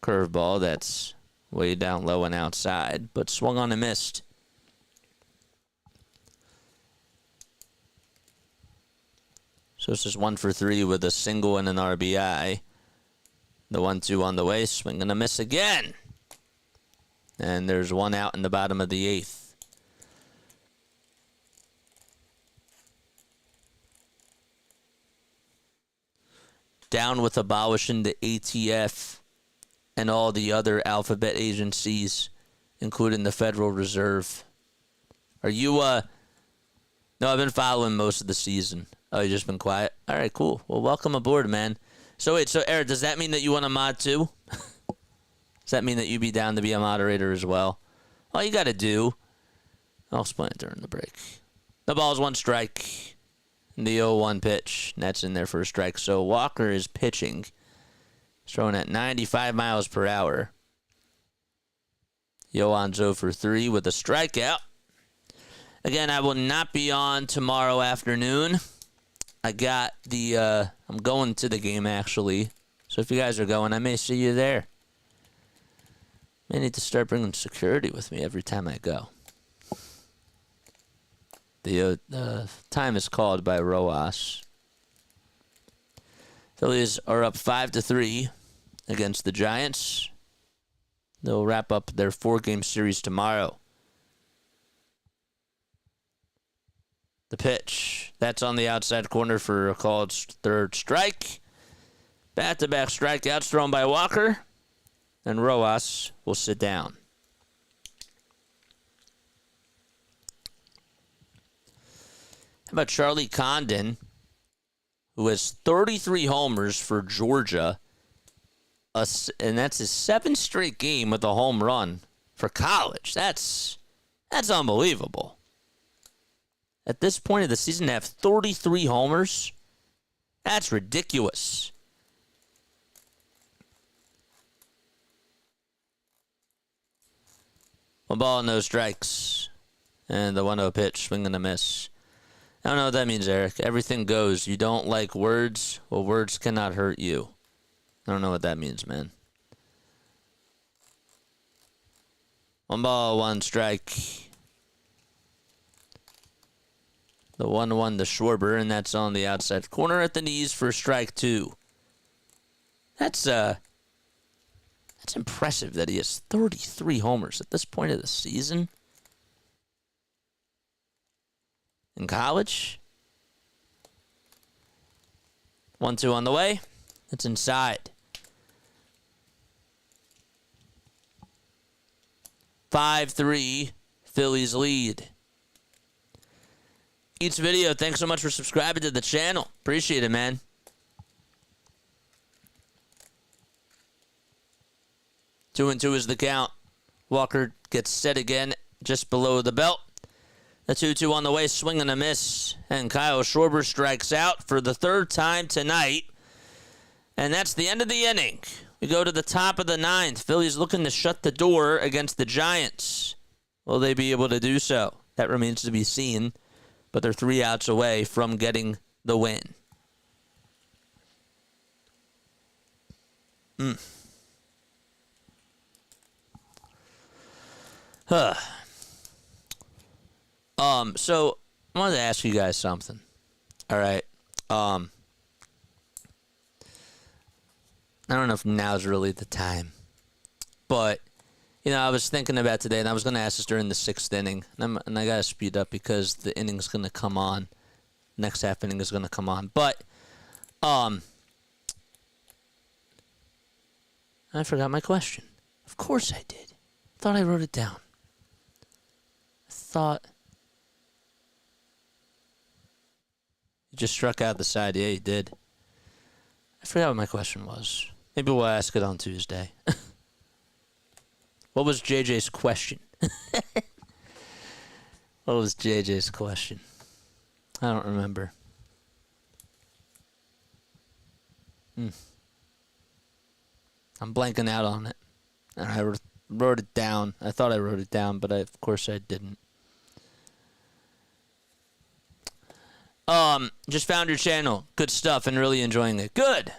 curveball that's way down low and outside, but swung on and missed. Sosa's 1 for 3 with a single and an RBI. The 1-2 on the way, swing and a miss again. And there's 1 out in the bottom of the 8th. Down with abolishing the ATF and all the other alphabet agencies, including the Federal Reserve. Are you, No, I've been following most of the season. Oh, you just been quiet? All right, cool. Well, welcome aboard, man. So wait, so Eric, does that mean that you want a mod too? Does that mean that you'd be down to be a moderator as well? All you got to do, I'll explain it during the break. The ball's 1 strike. And the 0-1 pitch. And that's in there for a strike. So Walker is pitching. He's throwing at 95 miles per hour. Yohan's 0 for 3 with a strikeout. Again, I will not be on tomorrow afternoon. I got the, I'm going to the game actually. So if you guys are going, I may see you there. May need to start bringing security with me every time I go. The time is called by Rojas. Phillies are up 5-3 against the Giants. They'll wrap up their 4-game series tomorrow. The pitch. That's on the outside corner for a called 3rd strike. Back-to-back strikeouts thrown by Walker. And Rojas will sit down. How about Charlie Condon, who has 33 homers for Georgia, and that's his 7th straight game with a home run for college. That's unbelievable. At this point of the season, to have 33 homers, that's ridiculous. One ball, no strikes. And the 1-0 pitch, swing and a miss. I don't know what that means, Eric. Everything goes. You don't like words? Well, words cannot hurt you. I don't know what that means, man. 1 ball, 1 strike. The 1-1 to Schwarber, and that's on the outside corner at the knees for strike 2. That's impressive that he has 33 homers at this point of the season. In college. 1-2 on the way. It's inside. 5-3, Phillies lead. Each video, thanks so much for subscribing to the channel. Appreciate it, man. 2-2 is the count. Walker gets set again just below the belt. The 2-2 on the way, swing and a miss. And Kyle Schwarber strikes out for the 3rd time tonight. And that's the end of the inning. We go to the top of the 9th. Phillies looking to shut the door against the Giants. Will they be able to do so? That remains to be seen. but they're 3 outs away from getting the win. So I wanted to ask you guys something. All right. I don't know if now's really the time, but I was thinking about today, and I was going to ask this during the 6th inning, and I got to speed up because the inning's going to come on. Next half inning is going to come on, but I forgot my question. Of course I did. Thought I wrote it down. Thought you just struck out the side. Yeah, you did. I forgot what my question was. Maybe we'll ask it on Tuesday. What was JJ's question? What was JJ's question? I don't remember. I'm blanking out on it. And I wrote it down. I thought I wrote it down, but of course I didn't. Just found your channel. Good stuff and really enjoying it. Good.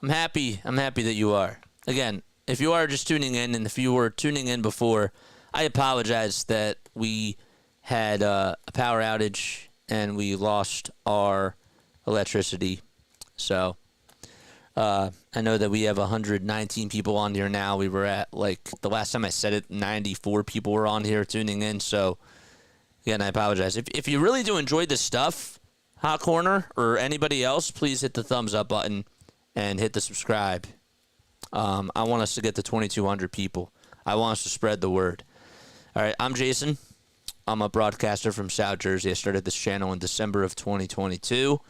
I'm happy that you are. Again, if you are just tuning in, and if you were tuning in before, I apologize that we had a power outage and we lost our electricity. So, I know that we have 119 people on here now. We were at, the last time I said it, 94 people were on here tuning in. So, again, I apologize. If you really do enjoy this stuff, Hot Corner or anybody else, please hit the thumbs up button and hit the subscribe. I want us to get to 2,200 people. I want us to spread the word. All right, I'm Jason. I'm a broadcaster from South Jersey. I started this channel in December of 2022,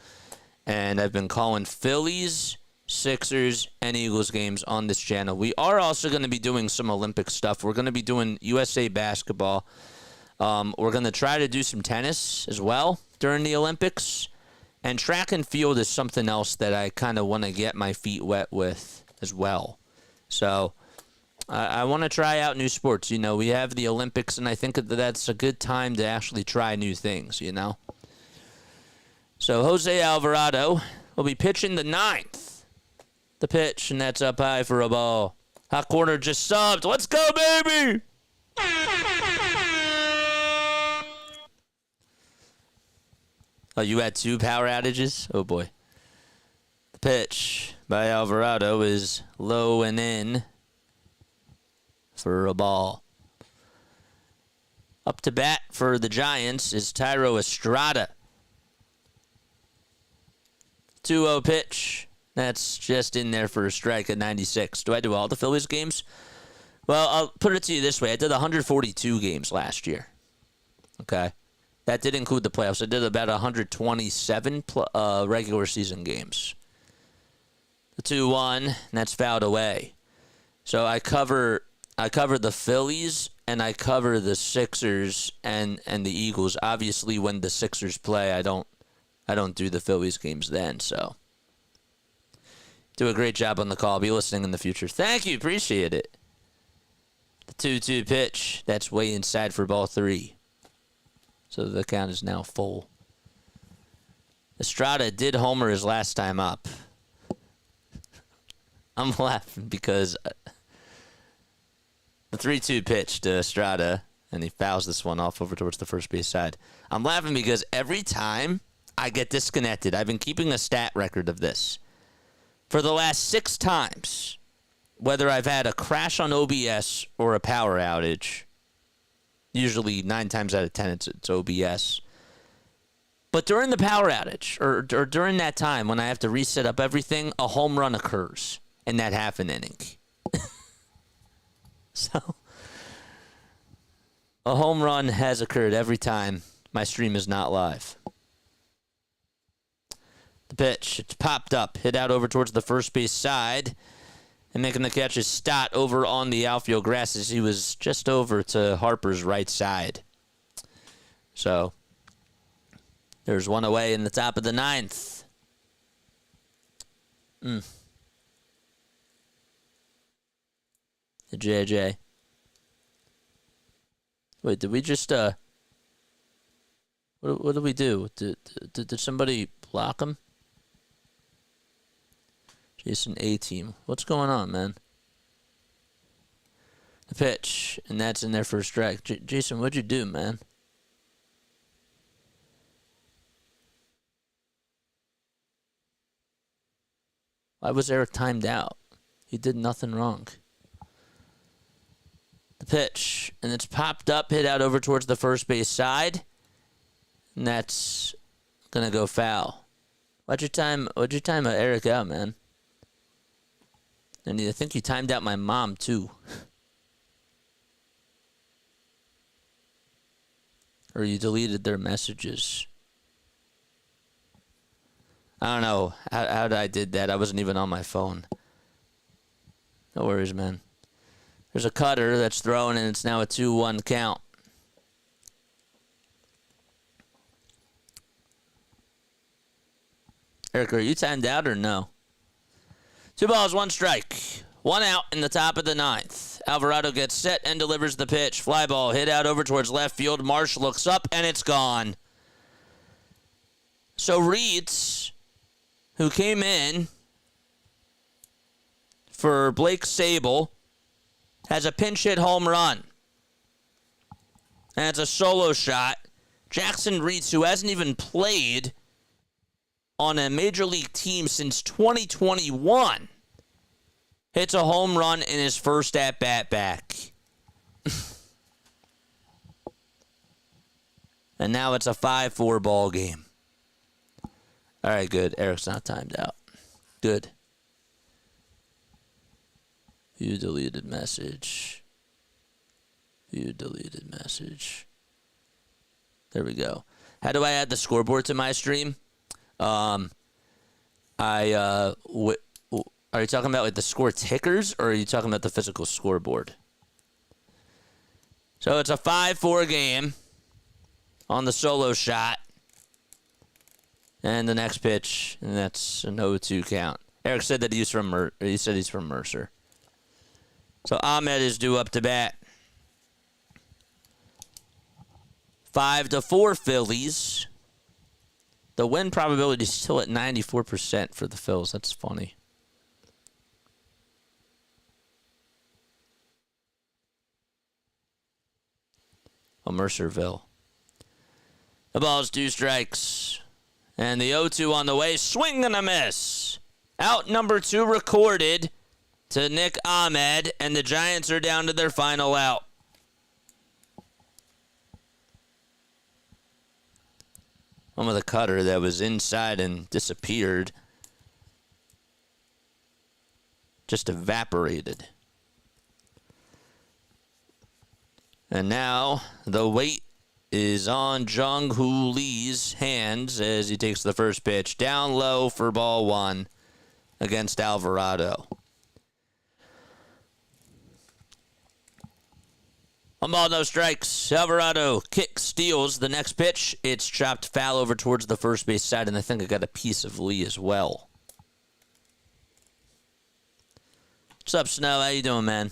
and I've been calling Phillies, Sixers, and Eagles games on this channel. We are also going to be doing some Olympic stuff. We're going to be doing USA basketball. We're going to try to do some tennis as well during the Olympics. And track and field is something else that I kind of want to get my feet wet with as well. So I want to try out new sports. We have the Olympics, and I think that that's a good time to actually try new things, So Jose Alvarado will be pitching the 9th. The pitch, and that's up high for a ball. Hot Corner just subbed. Let's go, baby! Oh, you had 2 power outages? Oh, boy. The pitch by Alvarado is low and in for a ball. Up to bat for the Giants is Thairo Estrada. 2-0 pitch. That's just in there for a strike at 96. Do I do all the Phillies games? Well, I'll put it to you this way. I did 142 games last year. Okay? That did include the playoffs. I did about 127 regular season games. The 2-1, and that's fouled away. So I cover the Phillies, and I cover the Sixers and the Eagles. Obviously, when the Sixers play, I don't do the Phillies games then. So do a great job on the call. Be listening in the future. Thank you. Appreciate it. The 2-2 pitch. That's way inside for ball 3. So the count is now full. Estrada did homer his last time up. I'm laughing because the 3-2 pitch to Estrada, and he fouls this one off over towards the first base side. I'm laughing because every time I get disconnected, I've been keeping a stat record of this. For the last 6 times, whether I've had a crash on OBS or a power outage, usually 9 times out of 10 it's OBS. But during the power outage, or during that time when I have to reset up everything, a home run occurs in that half an inning. So, a home run has occurred every time my stream is not live. The pitch, it's popped up, hit out over towards the first base side. And making the catch is Stott over on the outfield grass as he was just over to Harper's right side. So, there's one away in the top of the 9th. The JJ. Wait, did we just, What did we do? Did somebody block him? Jason A-team. What's going on, man? The pitch, and that's in there for a strike. Jason, what'd you do, man? Why was Eric timed out? He did nothing wrong. The pitch, and it's popped up, hit out over towards the first base side, and that's gonna go foul. What'd you time Eric out, man? And I think you timed out my mom too. Or you deleted their messages. I don't know how I did that. I wasn't even on my phone. No worries, man. There's a cutter that's thrown, and it's now a 2-1 count. Eric, are you timed out or no? 2 balls, 1 strike. 1 out in the top of the 9th. Alvarado gets set and delivers the pitch. Fly ball hit out over towards left field. Marsh looks up, and it's gone. So Reeds, who came in for Blake Sable, has a pinch hit home run. And it's a solo shot. Jackson Reeds, who hasn't even played on a major league team since 2021, hits a home run in his first at-bat back. And now it's a 5-4 ball game. All right, good. Eric's not timed out. Good. View deleted message. View deleted message. There we go. How do I add the scoreboard to my stream? Are you talking about like the score tickers, or are you talking about the physical scoreboard? So it's a 5-4 game on the solo shot. And the next pitch, and that's an 0-2 count. Eric said that he's from Mercer. So Ahmed is due up to bat. 5-4 Phillies. The win probability is still at 94% for the Phils. That's funny. Oh, Mercerville. The ball's 2 strikes. And the 0-2 on the way. Swing and a miss. Out number 2 recorded to Nick Ahmed. And the Giants are down to their final out. One with a cutter that was inside and disappeared. Just evaporated. And now the weight is on Jung-Hoo Lee's hands as he takes the first pitch. Down low for ball 1 against Alvarado. 1 ball, no strikes. Alvarado kicks, steals the next pitch. It's chopped foul over towards the first base side, and I think I got a piece of Lee as well. What's up, Snow? How you doing, man?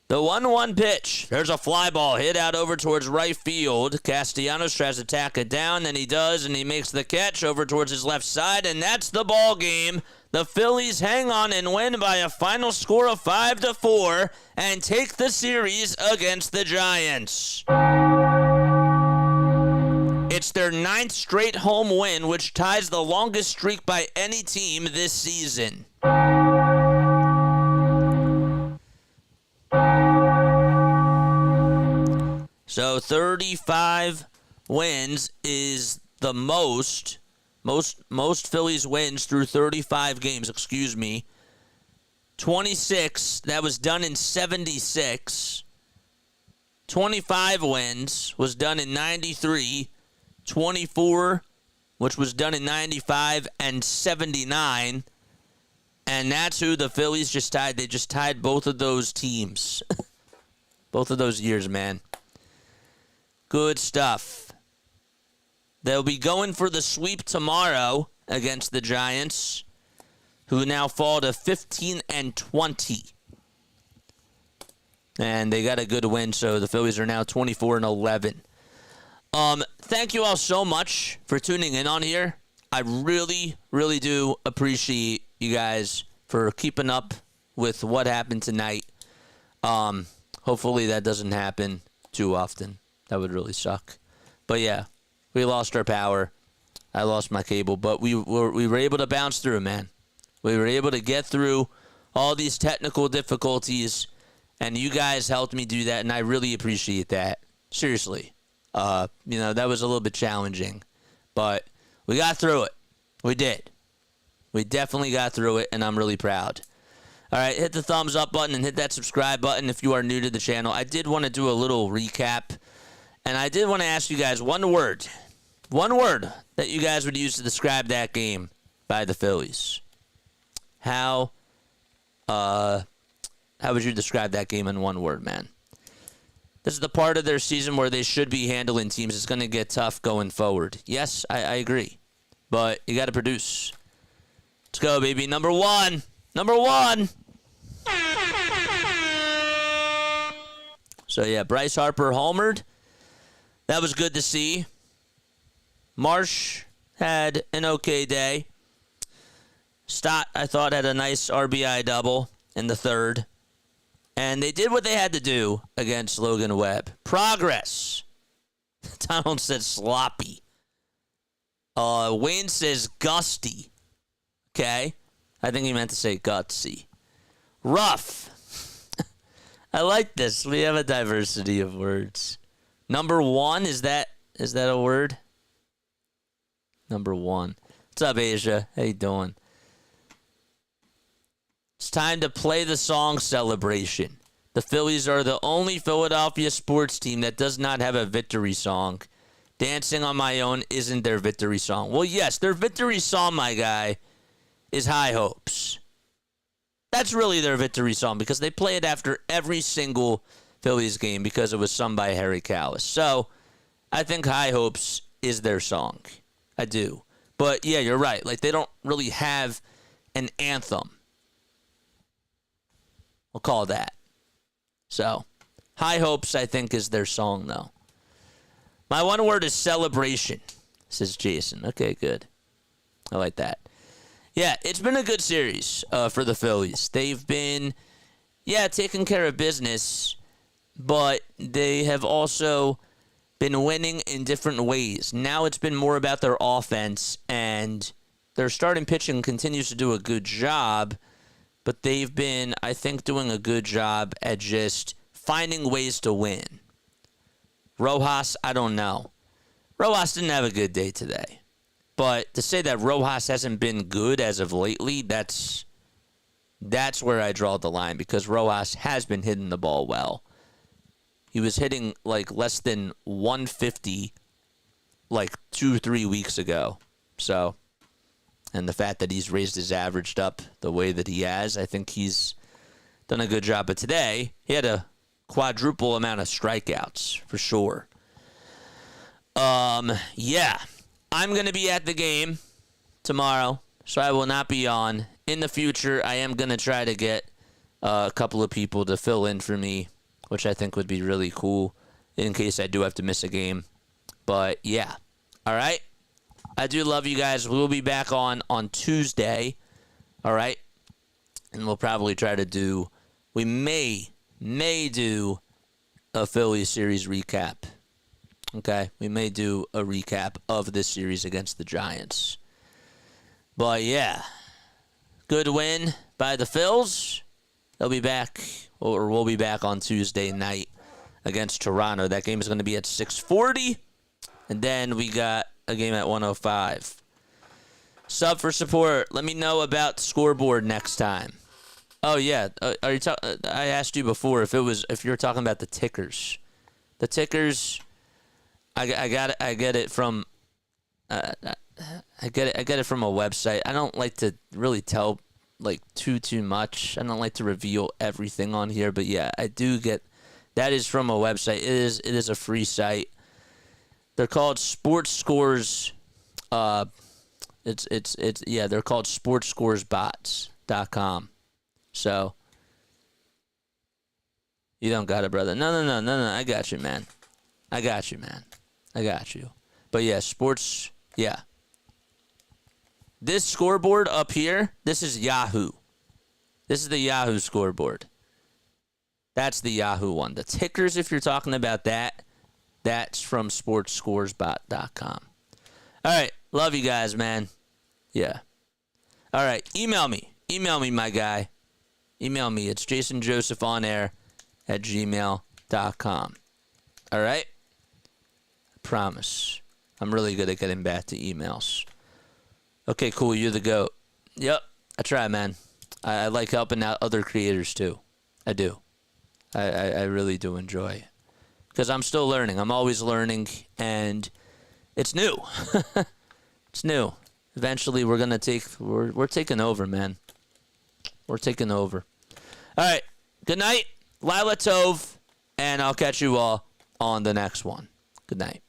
The 1-1 pitch. There's a fly ball hit out over towards right field. Castellanos tries to tack it down, and he does, and he makes the catch over towards his left side, and that's the ball game. The Phillies hang on and win by a final score of 5-4 and take the series against the Giants. It's their 9th straight home win, which ties the longest streak by any team this season. So 35 wins is the most Phillies wins through 35 games, 26, that was done in 76. 25 wins was done in 93. 24, which was done in 95, and 79. And that's who the Phillies just tied. They just tied both of those teams. Both of those years, man. Good stuff. They'll be going for the sweep tomorrow against the Giants, who now fall to 15-20. And they got a good win, so the Phillies are now 24-11. Thank you all so much for tuning in on here. I really, really do appreciate you guys for keeping up with what happened tonight. Hopefully that doesn't happen too often. That would really suck. But yeah, we lost our power. I lost my cable, but we were able to bounce through, man. We were able to get through all these technical difficulties, and you guys helped me do that, and I really appreciate that. Seriously. That was a little bit challenging, but we got through it. We did. We definitely got through it, and I'm really proud. All right, hit the thumbs up button and hit that subscribe button if you are new to the channel. I did want to do a little recap, and I did want to ask you guys one word that you guys would use to describe that game by the Phillies. How would you describe that game in one word, man? This is the part of their season where they should be handling teams. It's going to get tough going forward. Yes, I agree. But you got to produce. Let's go, baby. Number one. So, yeah, Bryce Harper homered. That was good to see. Marsh had an okay day. Stott, I thought, had a nice RBI double in the third. And they did what they had to do against Logan Webb. Progress. Donald said sloppy. Wayne says gusty. Okay. I think he meant to say gutsy. Rough. I like this. We have a diversity of words. Number one, is that a word? Number one. What's up, Asia? How you doing? It's time to play the song Celebration. The Phillies are the only Philadelphia sports team that does not have a victory song. Dancing on My Own isn't their victory song. Well, yes, their victory song, my guy, is High Hopes. That's really their victory song because they play it after every single Phillies game because it was sung by Harry Callis. So I think High Hopes is their song. I do. But, yeah, you're right. Like, they don't really have an anthem. We'll call that. So, High Hopes, I think, is their song, though. My one word is celebration, says Jason. Okay, good. I like that. Yeah, it's been a good series for the Phillies. They've been, taking care of business, but they have also been winning in different ways. Now it's been more about their offense, and their starting pitching continues to do a good job, but they've been, I think, doing a good job at just finding ways to win. Rojas, I don't know. Rojas didn't have a good day today. But to say that Rojas hasn't been good as of lately, that's where I draw the line because Rojas has been hitting the ball well. He was hitting like less than 150 like 2-3 weeks ago. So, and the fact that he's raised his average up the way that he has, I think he's done a good job. But today, he had a quadruple amount of strikeouts, for sure. Yeah. I'm going to be at the game tomorrow, so I will not be on. In the future, I am going to try to get a couple of people to fill in for me, which I think would be really cool in case I do have to miss a game. But, yeah. All right? I do love you guys. We'll be back on Tuesday. All right? And we'll probably try to do, we may do a Phillies series recap. Okay? We may do a recap of this series against the Giants. But, yeah. Good win by the Phils. They'll be back, or we'll be back on Tuesday night against Toronto. That game is going to be at 6:40. And then we got a game at 1:05. Sub for support. Let me know about the scoreboard next time. Oh yeah, I asked you before if you were talking about the tickers. The tickers, I get it from I get it from a website. I don't like to really tell like too much. I don't like to reveal everything on here, but yeah, I do get that is from a website. It is a free site. They're called Sports Scores Yeah, they're called sportscoresbots.com. So you don't got it, brother. No. I got you, man. I got you. But yeah, yeah. This scoreboard up here, this is Yahoo. This is the Yahoo scoreboard. That's the Yahoo one. The tickers, if you're talking about that, that's from sportscoresbot.com. All right. Love you guys, man. Yeah. All right. Email me. Email me, my guy. Email me. It's jasonjosephonair@gmail.com. All right? I promise. I'm really good at getting back to emails. Okay, cool. You're the GOAT. Yep. I try, man. I like helping out other creators, too. I do. I really do enjoy it. Because I'm still learning. I'm always learning, and it's new. It's new. Eventually, we're taking over, man. We're taking over. All right. Good night. Lila Tov, and I'll catch you all on the next one. Good night.